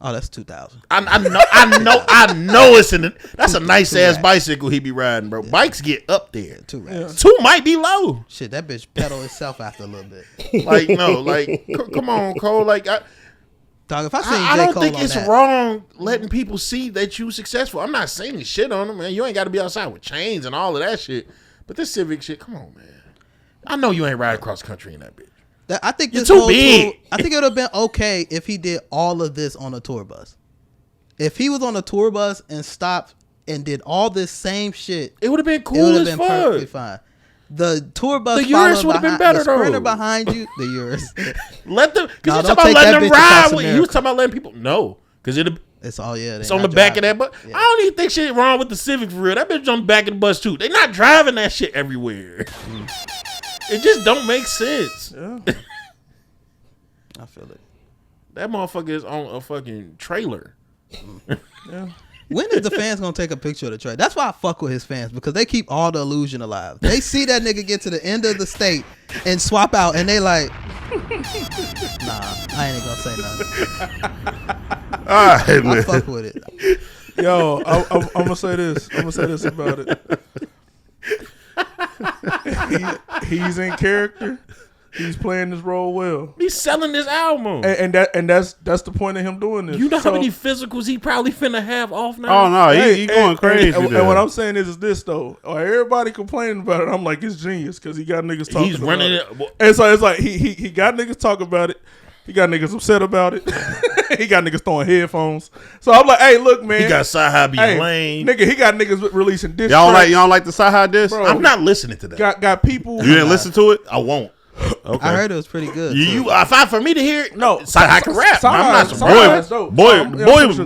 Oh, that's 2,000. I know it's that's a nice ass bicycle he be riding, bro. Bikes get up there. 2 racks. 2 might be low. Shit, that bitch pedal itself after a little bit. Like no, like come on, Cole. Like dog, if I seen I J. don't Cole think on it's that, wrong letting people see that you successful. I'm not saying shit on them, man. You ain't got to be outside with chains and all of that shit. But this Civic shit, come on, man. I know you ain't ride across country in that bitch. I think You're this too whole big. tour, I think it would have been okay if he did all of this on a tour bus. If he was on a tour bus and stopped and did all this same shit, it would have been it cool would have as been fuck. perfectly fine. The tour bus, The Urus would have been better the Sprinter though. behind you, the Urus. Let them. Because Nah, you don't talking take about letting that them bitch ride. across With, you was America. talking about letting people. No, because It's all it's on the back of that bus. Yeah. I don't even think shit wrong with the Civic for real. That bitch on the back of the bus too. They not driving that shit everywhere. It just don't make sense. Yeah. I feel it. That motherfucker is on a fucking trailer. Yeah. When is the fans gonna take a picture of the trailer? That's why I fuck with his fans, because they keep all the illusion alive. They see that nigga get to the end of the state and swap out, and they like, nah, I ain't gonna say nothing. all right, I man. fuck with it. Yo, I'm gonna say this. I'm gonna say this about it. He's in character. He's playing this role well. He's selling this album. And that's the point of him doing this. You know So- how many physicals he probably finna have off now? Oh no, he going crazy. And what I'm saying is this though. Everybody complaining about it. I'm like, it's genius because he got niggas talking. He's about running it. it. And so it's like he got niggas talking about it. He got niggas upset about it. He got niggas throwing headphones. So I'm like, hey, look, man. He got Sci-Hi being hey, lame. nigga, he got niggas releasing diss y'all tracks. like the Sci-Hi disc? Bro. I'm not listening to that. Got people. You didn't listen to it? I won't. Okay. I heard it was pretty good. For me to hear it, No, I can rap. Sci-Hi- I'm not Sci-Hi surprised. is dope.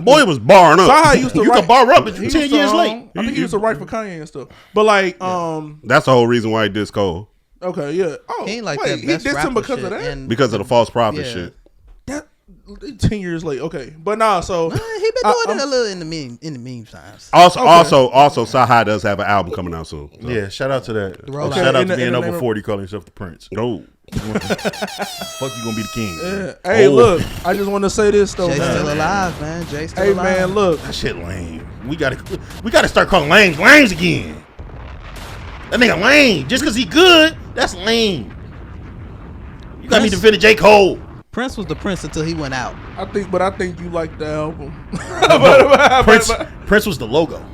Boy was barring up. Sci-Hi used to You write, can bar up, but he you 10 used to, years late. I think he used to write for Kanye and stuff. But like, That's the whole reason why he dissed Cole. okay, yeah. Oh, He ain't like wait, that he best did some rapper because shit, of that. and Because of the false prophet Yeah. shit. That 10 years late. Okay, but nah. So he been doing it a little in the meme times. Also, Sci-Hi does have an album coming out soon. So. Yeah, shout out to that. rollout. Shout out In to the- being in the over name of- 40, calling himself the Prince. No. Fuck, you gonna be the king? Yeah. Hey, look, I just want to say this though. Jay's man. still alive, man. Jay's still Hey, alive. man, look. That shit lame. We gotta start calling lames again. That nigga lame. Just cause he good, that's lame. You got me defending J. Cole. Prince was the Prince until he went out. I think you like the album. Prince was the logo.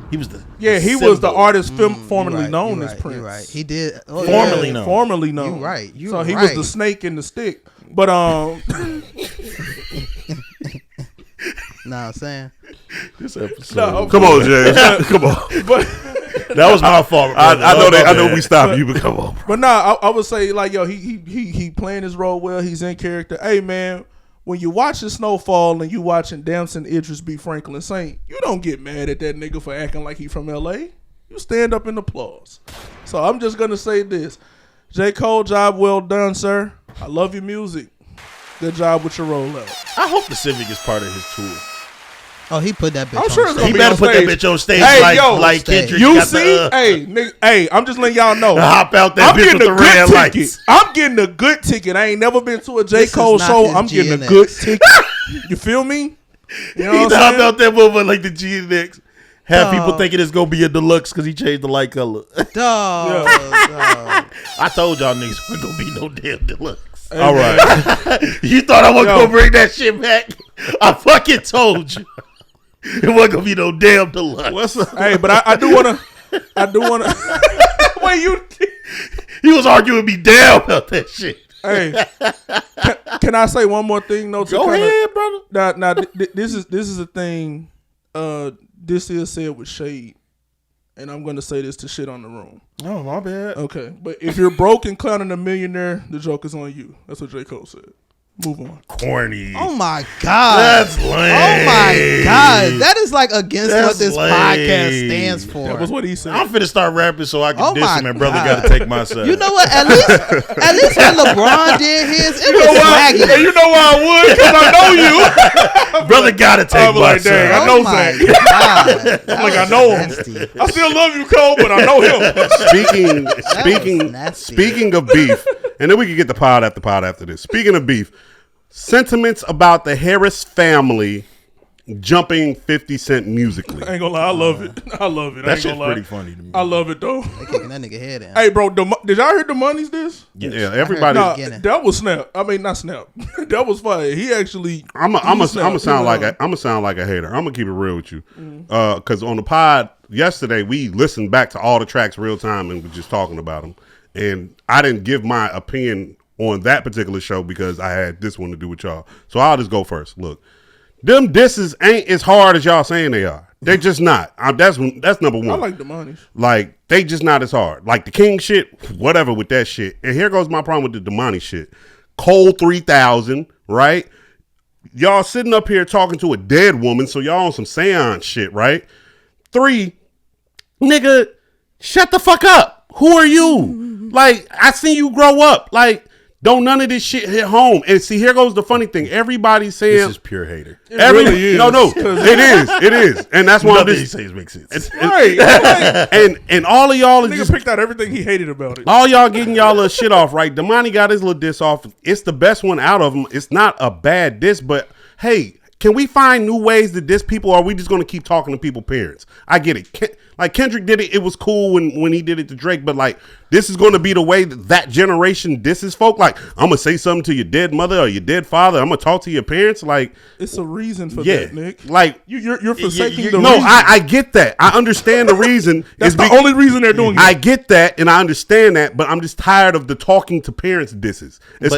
He was the he was the artist formerly known as Prince. You're right. He did Formerly known. Formerly known. You're right. You're so he right. was the snake in the stick. But Nah, I'm saying. This episode. No, Come on, James. Come on. but That was my fault. I know we stopped you, but come on. But nah, I would say like he playing his role well. He's in character. Hey man, when you watching Snowfall and you watching Damson Idris beat Franklin Saint, you don't get mad at that nigga for acting like he from L.A. You stand up and applause. So I'm just gonna say this: J. Cole, job well done, sir. I love your music. Good job with your rollout. I hope the Civic is part of his tour. Oh, he put that bitch I'm on sure it's stage. gonna He be better on put stage. that bitch on stage Hey, yo, like Kendrick. You got see? the, Hey, nigga, hey, I'm just letting y'all know. hop out that I'm bitch getting with a the good red ticket. lights. I'm getting a good ticket. I ain't never been to a J. This is Cole not show. his I'm getting a GNX. good ticket. You feel me? You know He what I'm hop saying? out that motherfucker like the GNX. Have people Dog. thinking it's gonna be a deluxe because he changed the light color. Dog. I told y'all niggas it wasn't gonna be no damn deluxe. All right. You thought I wasn't Yo. gonna bring that shit back? I fucking told you. It wasn't gonna be no damn deluxe. What's up? Hey, but I do wanna. Wait, you. He was arguing me down about that shit. Hey, can I say one more thing? No, Go ahead, brother. Now, this is a thing. This is said with shade, and I'm gonna say this to shit on the room. Oh, my bad. Okay, but if you're broke and clowning a millionaire, the joke is on you. That's what J. Cole said. Move on. Corny. Oh my God. That's lame. Oh my God. That is like against what That's this lame. podcast stands for. That was what he said. I'm finna start rapping so I can Oh diss my him and brother God. gotta take my side. You know what? At least when LeBron did his, it was swaggy. Hey, you know why I would? Because I know you. brother gotta take I'm my like, dang, side. I know Oh my Zach. God. That Like, I was know him. nasty. I still love you, Cole, but I know him. Speaking nasty. speaking of beef, and then we can get the pod after this. Speaking of beef, sentiments about the Harris family jumping 50 Cent musically. I ain't gonna lie, I love it. I love it. I That ain't shit's gonna lie. pretty funny to me. I love it though. They kicking that nigga head in. Hey, bro, did y'all hear the money's this? Yeah, everybody. I Nah, Beginning. that was snap. I mean, not snap. That was fire. He actually. I'm he gonna snapped. sound like He I'm sound like a hater. I'm gonna keep it real with you, because on the pod yesterday we listened back to all the tracks real time and was just talking about them, and I didn't give my opinion on that particular show because I had this one to do with y'all. So I'll just go first. Look, them disses ain't as hard as y'all saying they are. They just not. That's number one. I like the money. Like, they just not as hard. Like, the King shit, whatever with that shit. And here goes my problem with the Damani shit. Cole 3000, right? Y'all sitting up here talking to a dead woman, so y'all on some seance shit, right? 3, nigga, shut the fuck up. Who are you? Like, I seen you grow up. Like, don't none of this shit hit home. And see, here goes the funny thing. Everybody's saying... This is pure hater. really is. No, it is. And that's why I'm Nothing he just... says makes sense. Right. And all of y'all is Nigga just... picked out everything he hated about it. All y'all getting y'all little shit off, right? Damani got his little diss off. It's the best one out of them. It's not a bad diss, but hey, can we find new ways to diss people, or are we just going to keep talking to people's parents? I get it. Like Kendrick did it. It was cool when he did it to Drake, but like, this is going to be the way that generation disses folk. Like, I'm going to say something to your dead mother or your dead father. I'm going to talk to your parents. Like, It's a reason for yeah, that, Nick. like, You're forsaking the no, reason. I get that. I understand the reason. That's It's the only reason they're doing it. I get that and I understand that, but I'm just tired of the talking to parents disses. That's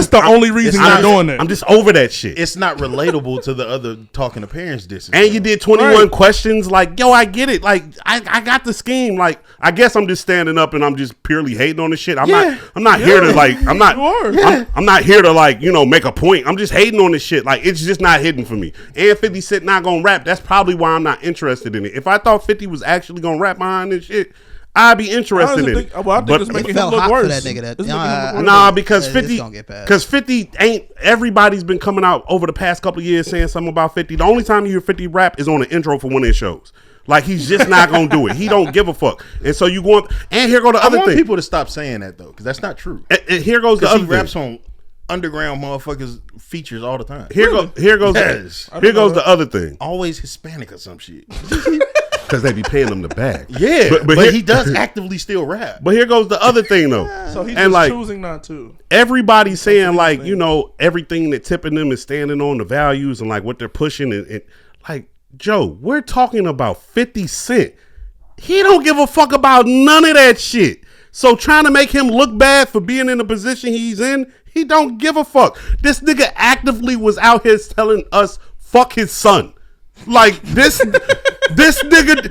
the only reason they're doing that. I'm just over that shit. It's not relatable to the other talking to parents disses. And you did 21 Right. questions. Like, yo, I get it. Like, I got the scheme. Like, I guess I'm just standing up and I'm just purely hating on the shit. I'm not here to like, I'm not, You are. I'm not here to like, make a point. I'm just hating on this shit. Like, it's just not hitting for me. And 50 Cent not gonna rap. That's probably why I'm not interested in it. If I thought 50 was actually gonna rap behind this shit, I'd be interested in it. I think it's making him felt look hot worse. for that nigga. It's making him look worse. Nah, because It's 50, gonna get bad. because 50 ain't, everybody's been coming out over the past couple of years saying something about 50. The only time you hear 50 rap is on the intro for one of his shows. Like he's just not gonna do it. He don't give a fuck. And so you going and here go the other I want thing. people to stop saying that though, because that's not true. And here goes the Because other he raps thing. on underground motherfuckers features all the time. Here goes Yes. here goes the other thing. Always Hispanic or some shit. Because they be paying him the bag. Yeah, but here- he does actively still rap. But here goes the other thing though. So he's and just like choosing not to. everybody's saying like, you know, everything that tipping them is standing on the values and like what they're pushing and like Joe, we're talking about 50 Cent. He don't give a fuck about none of that shit. So trying to make him look bad for being in the position he's in, he don't give a fuck. This nigga actively was out here telling us fuck his son. Like this nigga,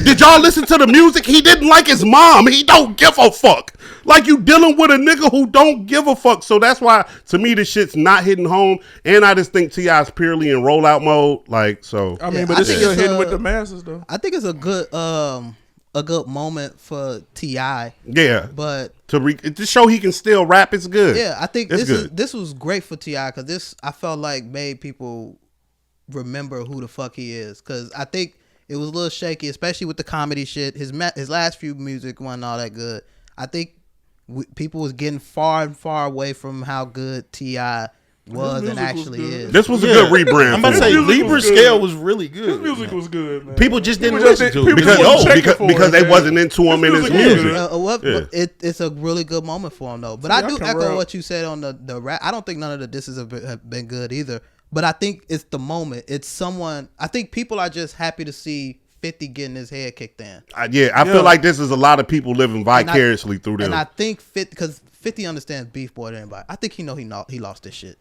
did y'all listen to the music? He didn't like his mom. He don't give a fuck. Like you dealing with a nigga who don't give a fuck. So that's why to me this shit's not hitting home. And I just think T.I.'s purely in rollout mode. Like so. I mean, Yeah, but I this think is it's hitting with the masses though. I think it's a good moment for T.I. Yeah. But To show he can still rap, it's good. yeah, I think it's good. this was great for T.I. because this I felt like made people remember who the fuck he is. Because I think it was a little shaky, especially with the comedy shit. His last few music wasn't all that good. I think people was getting far and far away from how good T.I. was and actually is. This was a good rebrand. I'm about to for say him. Libra scale was really good. His music was good, man. People just didn't People listen to it. people just wasn't checking for because it, they man. wasn't into him in his music. Yeah. It's a really good moment for him though. But See, I I do can echo rap. what you said on the rap. I don't think none of the disses have been good either. But I think it's the moment. It's someone. I think people are just happy to see 50 getting his head kicked in. I feel like this is a lot of people living vicariously through them. And I think 50 because 50 understands beef more than anybody. I think he lost this shit.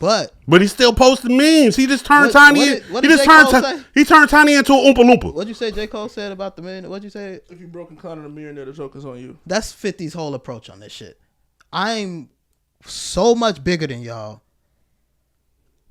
But he's still posting memes. He just turned What- Tiny. what He did just J. turned. Cole say? He turned Tiny into an Oompa Loompa. what'd you say J. Cole said about the million? What'd you say? If you broke and clown in the mirror, the joke is on you. That's 50's whole approach on this shit. I'm so much bigger than y'all.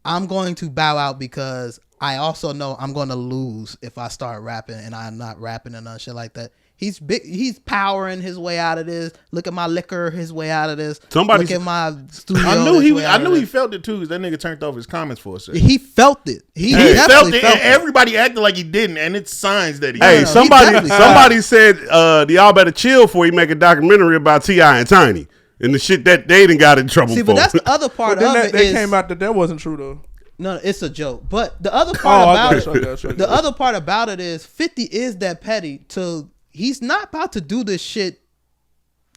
I'm going to bow out because I also know I'm going to lose if I start rapping and I'm not rapping and none shit like that. He's big. He's powering his way out of this. Look at my liquor, his way out of this. Somebody's- Look at my studio. I knew his way out of he this. felt it too, because that nigga turned off his comments for a second. He felt it. He He felt definitely it, felt and everybody acted like he didn't, and it's signs that he Hey, did. somebody said y'all better chill before you make a documentary about T.I. and Tiny and the shit that they done got in trouble See, for. but that's the other part But then of it. that Is, came out that wasn't true though. no, it's a joke. But the other part about it, the other other part about it is 50 is that petty to he's not about to do this shit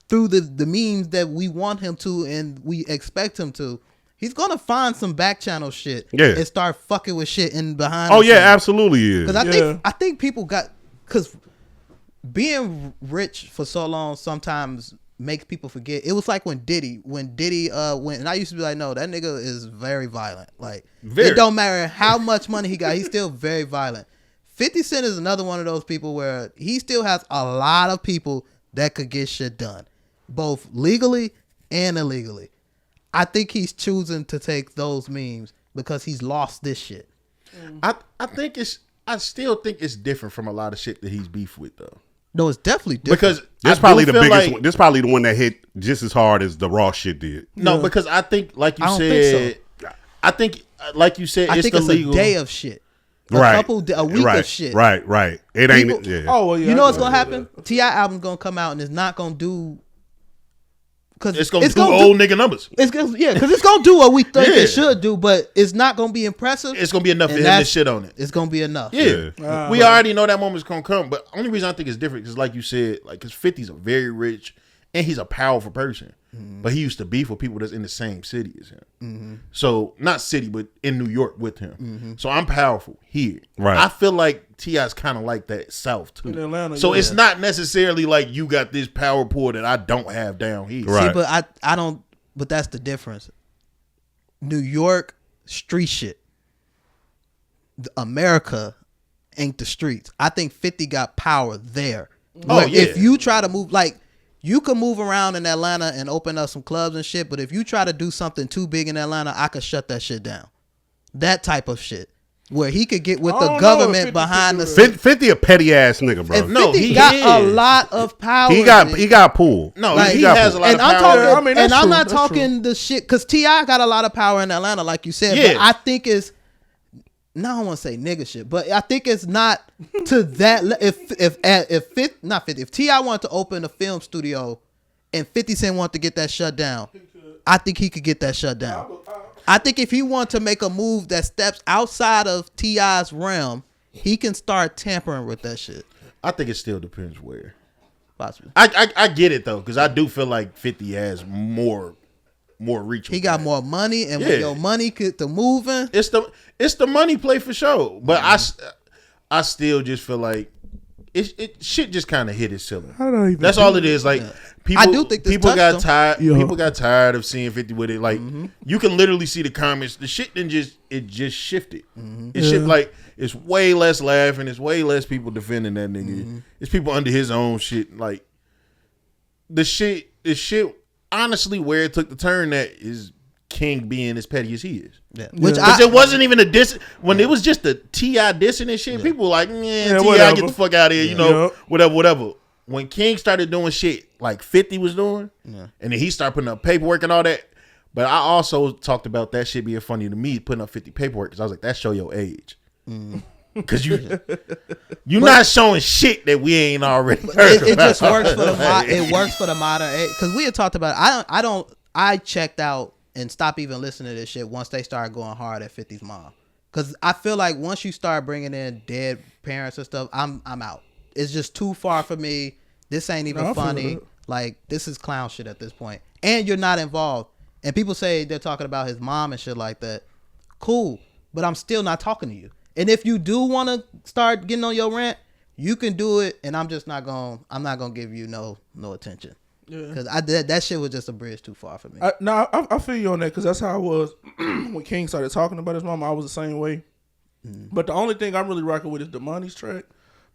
through the means that we want him to and we expect him to. He's gonna find some back channel shit and start fucking with shit in behind. Oh yeah, absolutely is. Because I think people got because being rich for so long sometimes makes people forget. It was like when Diddy went, and I used to be like, no, that nigga is very violent. Like it don't matter how much money he got, he's still very violent. 50 Cent is another one of those people where he still has a lot of people that could get shit done, both legally and illegally. I think he's choosing to take those memes because he's lost this shit. I still think it's different from a lot of shit that he's beef with though. No, it's definitely different. Because This I probably do the feel biggest. like- This probably the one that hit just as hard as the Raw shit did. No, because I think, like you I don't said, think I think, like you said, I it's think the it's legal. a day of shit. A week right, of shit. Right. It ain't. People- Yeah. Oh well, yeah. You know what's gonna happen? T.I. album's gonna come out and it's not gonna do because It's gonna do old nigga numbers. It's gonna because it's gonna do what we think Yeah. it should do, but it's not gonna be impressive. It's gonna be enough for And him to that's- shit on it. It's gonna be enough. Yeah, we already know that moment's gonna come. But only reason I think it's different is like you said, like because 50's a very rich and he's a powerful person, but he used to beef with people that's in the same city as him. So not city, but in New York with him. So I'm powerful here. Right. I feel like T.I.'s kind of like that South too. In Atlanta, So yeah. it's not necessarily like you got this power pool that I don't have down here. Right. See, but I don't. But that's the difference. New York street shit. America ain't the streets. I think 50 got power there. Oh, Where yeah. If you try to move like. You can move around in Atlanta and open up some clubs and shit, but if you try to do something too big in Atlanta, I could shut that shit down. That type of shit. Where he could get with I the don't know government if 50 behind the could do scene. 50 a petty ass nigga, bro. And No, 50 he got a is. lot of power. He man. got pulled. No, Like, he got has a lot And of I'm power. talking, I mean, that's and I'm true. not That's talking the shit because T.I. got a lot of power in Atlanta, like you said. Yeah. But I think it's now I don't want to say nigga shit, but I think it's not to that. If T.I. wanted to open a film studio and 50 Cent wanted to get that shut down, I think he could get that shut down. I think if he wanted to make a move that steps outside of T.I.'s realm, he can start tampering with that shit. I think it still depends where. Possibly. I get it though, because I do feel like 50 has more reach. He got more money, and when your money get to moving, it's the money play for sure. But I still just feel like it shit just kind of hit its ceiling. That's all it is. Like people, I do think this people got touched tired. him. People got tired of seeing 50 with it. Like you can literally see the comments. The shit just shifted. It shit like it's way less laughing. It's way less people defending that nigga. It's people under his own shit. Like the shit. Honestly, where it took the turn that is King being as petty as he is. yeah. Because it wasn't even a diss. When it was just the T.I. dissing and shit, people were like, T.I. whatever. get the fuck out of here, whatever. When King started doing shit like 50 was doing, and then he started putting up paperwork and all that. But I also talked about that shit being funny to me, putting up 50 paperwork, because I was like, that show your age. Because you're not showing shit that we ain't already heard. It just works for the modern age. Because we had talked about it. I checked out and stopped even listening to this shit once they started going hard at 50's mom. Because I feel like once you start bringing in dead parents and stuff, I'm out. It's just too far for me. This ain't even funny. Like, this is clown shit at this point. And you're not involved. And people say they're talking about his mom and shit like that. Cool. But I'm still not talking to you. And if you do want to start getting on your rant, you can do it. And I'm not going to give you no attention. Because that shit was just a bridge too far for me. I feel you on that, because that's how I was when King started talking about his mom. I was the same way. But the only thing I'm really rocking with is the Money's track,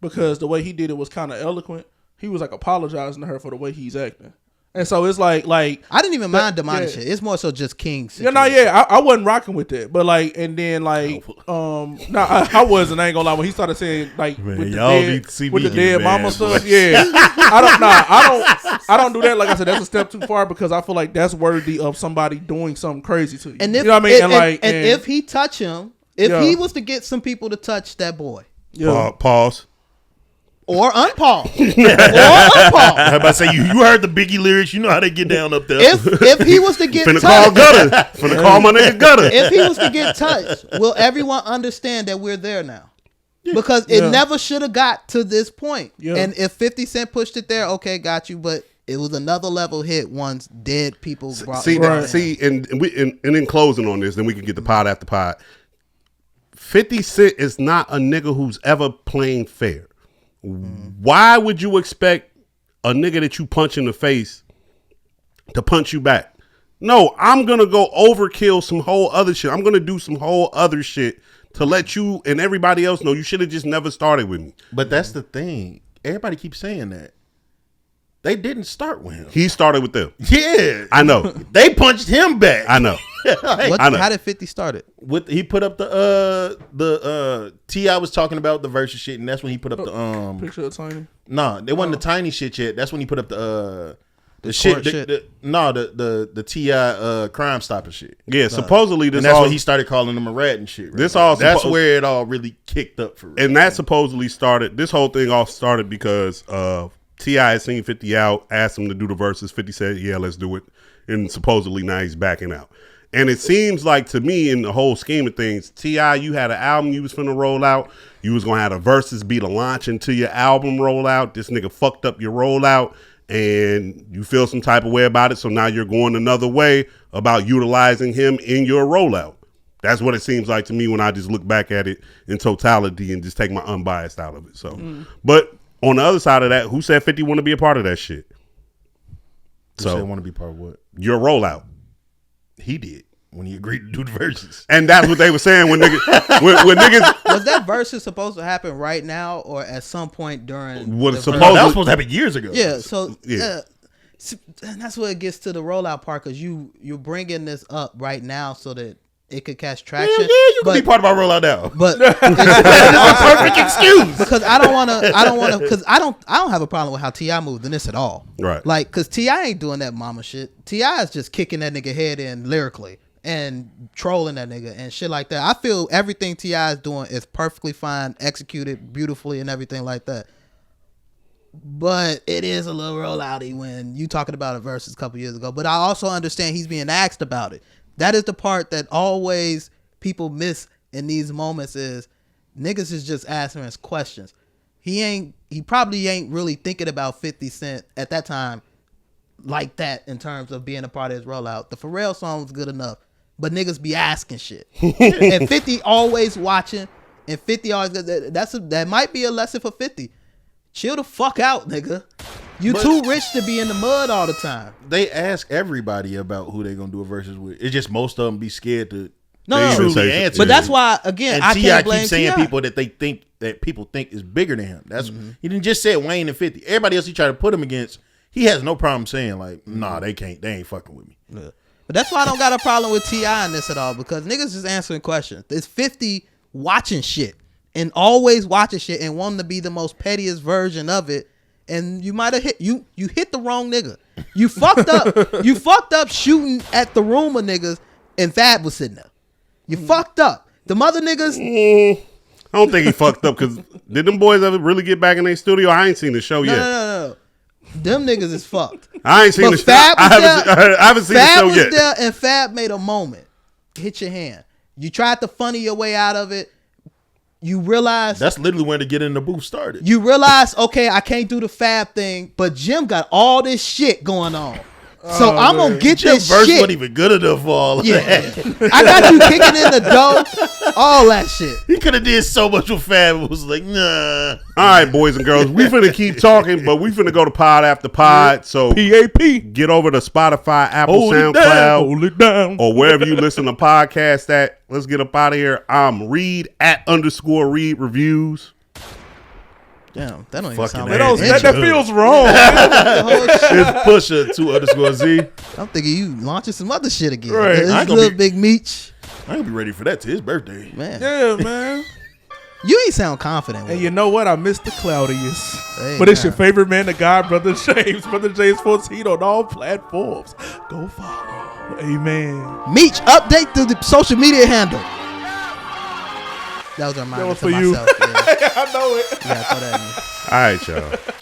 because the way he did it was kind of eloquent. He was like apologizing to her for the way he's acting. And so it's like I didn't even mind the Money shit. It's more so just King's situation. I wasn't rocking with that. But like, and then like, I wasn't. I ain't gonna lie. When he started saying like, man, with the dead mama stuff, boy. I don't do that. Like I said, that's a step too far, because I feel like that's worthy of somebody doing something crazy to you. And if, you know what I mean? And if he touch him, if he was to get some people to touch that boy, Pause. Or unpause. I'm about to say, you heard the Biggie lyrics. You know how they get down up there. If he was to get Finna touched. Finna call my nigga Gutter. If he was to get touched, will everyone understand that we're there now? Because it never should have got to this point. Yeah. And if 50 Cent pushed it there, okay, got you. But it was another level hit once dead people brought and in closing on this, then we can get the pod after pod. 50 Cent is not a nigga who's ever playing fair. Why would you expect a nigga that you punch in the face to punch you back? No, I'm going to go overkill some whole other shit. I'm going to do some whole other shit to let you and everybody else know you should have just never started with me. But that's the thing. Everybody keeps saying that. They didn't start with him. He started with them. Yeah. I know. They punched him back. I know. How did 50 start it? He put up the T.I. was talking about the versus shit, and that's when he put up the picture of Tiny. No, they wasn't the Tiny shit yet. That's when he put up the shit. The T.I. Crime Stopper shit. Yeah, supposedly this. And that's when he started calling him a rat and shit. Right? That's where it all really kicked up for real. And that supposedly started. This whole thing all started because T.I. had seen 50 out, asked him to do the verses. 50 said, "Yeah, let's do it," and supposedly now he's backing out. And it seems like to me, in the whole scheme of things, T.I., you had an album you was finna roll out. You was gonna have the verses be the launch into your album rollout. This nigga fucked up your rollout, and you feel some type of way about it. So now you're going another way about utilizing him in your rollout. That's what it seems like to me when I just look back at it in totality and just take my unbiased out of it. So, but on the other side of that, who said 50 want to be a part of that shit? Who said want to be part of what? Your rollout. He did when he agreed to do the verses, and that's what they were saying when niggas. when niggas was that verses supposed to happen right now or at some point during? That was supposed to happen years ago. Yeah, so and that's what it gets to the rollout part, because you're bringing this up right now so that it could catch traction. Yeah, you can be part of our rollout now. But it's a perfect excuse. Because I don't want to. Because I don't have a problem with how T.I. moved in this at all. Right. Like, because T.I. ain't doing that mama shit. T.I. is just kicking that nigga head in lyrically, and trolling that nigga and shit like that. I feel everything T.I. is doing is perfectly fine, executed beautifully and everything like that. But it is a little real loudy when you talking about a versus a couple years ago. But I also understand he's being asked about it. That is the part that always people miss in these moments is niggas is just asking us questions. He probably ain't really thinking about 50 Cent at that time like that in terms of being a part of his rollout. The Pharrell song was good enough, but niggas be asking shit. And 50 always watching, and 50 always that might be a lesson for 50. Chill the fuck out, nigga. You too rich to be in the mud all the time. They ask everybody about who they gonna do a versus with. It's just most of them be scared to No, truly answer. but that's why again and I T.I. can't blame keeps saying T.I. people that people think is bigger than him. That's he didn't just say Wayne and 50. Everybody else he tried to put him against, he has no problem saying like, nah, they ain't fucking with me. Yeah. But that's why I don't got a problem with T.I. in this at all, because niggas just answering questions. There's 50 watching shit and always watching shit and wanting to be the most pettiest version of it. And you might have hit you hit the wrong nigga. You fucked up. You fucked up shooting at the room of niggas and Fab was sitting there. You fucked up. The mother niggas. I don't think he fucked up because did them boys ever really get back in their studio? I ain't seen the show yet. No. Them niggas is fucked. I ain't seen the show. I haven't seen the show yet. Fab was there and Fab made a moment. Hit your hand. You tried to funny your way out of it. You realize that's literally when to get in the booth started. You realize, okay, I can't do the Fab thing, but Jim got all this shit going on. So I'm gonna get Jim this verse shit. wasn't even good enough for all of that. I got you kicking in the dough, all that shit. He could have did so much with Fab. It was like, nah. All right, boys and girls, we finna keep talking, but we finna go to pod after pod. So PAP. Get over to Spotify, Apple, Hold it SoundCloud, down. Hold it down. or wherever you listen to podcasts at. Let's get up out of here. I'm Reed @_Reed Reviews. Damn, that don't even Fucking sound A. like That feels wrong. It's Pusha @_Z. I'm thinking you launching some other shit again. Right. This I ain't gonna little be- big Meech. I ain't gonna be ready for that till his birthday. Man, Yeah, man. you ain't sound confident with And it. you know what? I missed the cloudiest. Hey, But it's your nah. favorite man, the God, Brother James 14 on all platforms. Go follow. Amen. Meech, update to the social media handle. That was a reminder That was to for you. myself. Yeah. I know it. Yeah, throw that in. All right, y'all.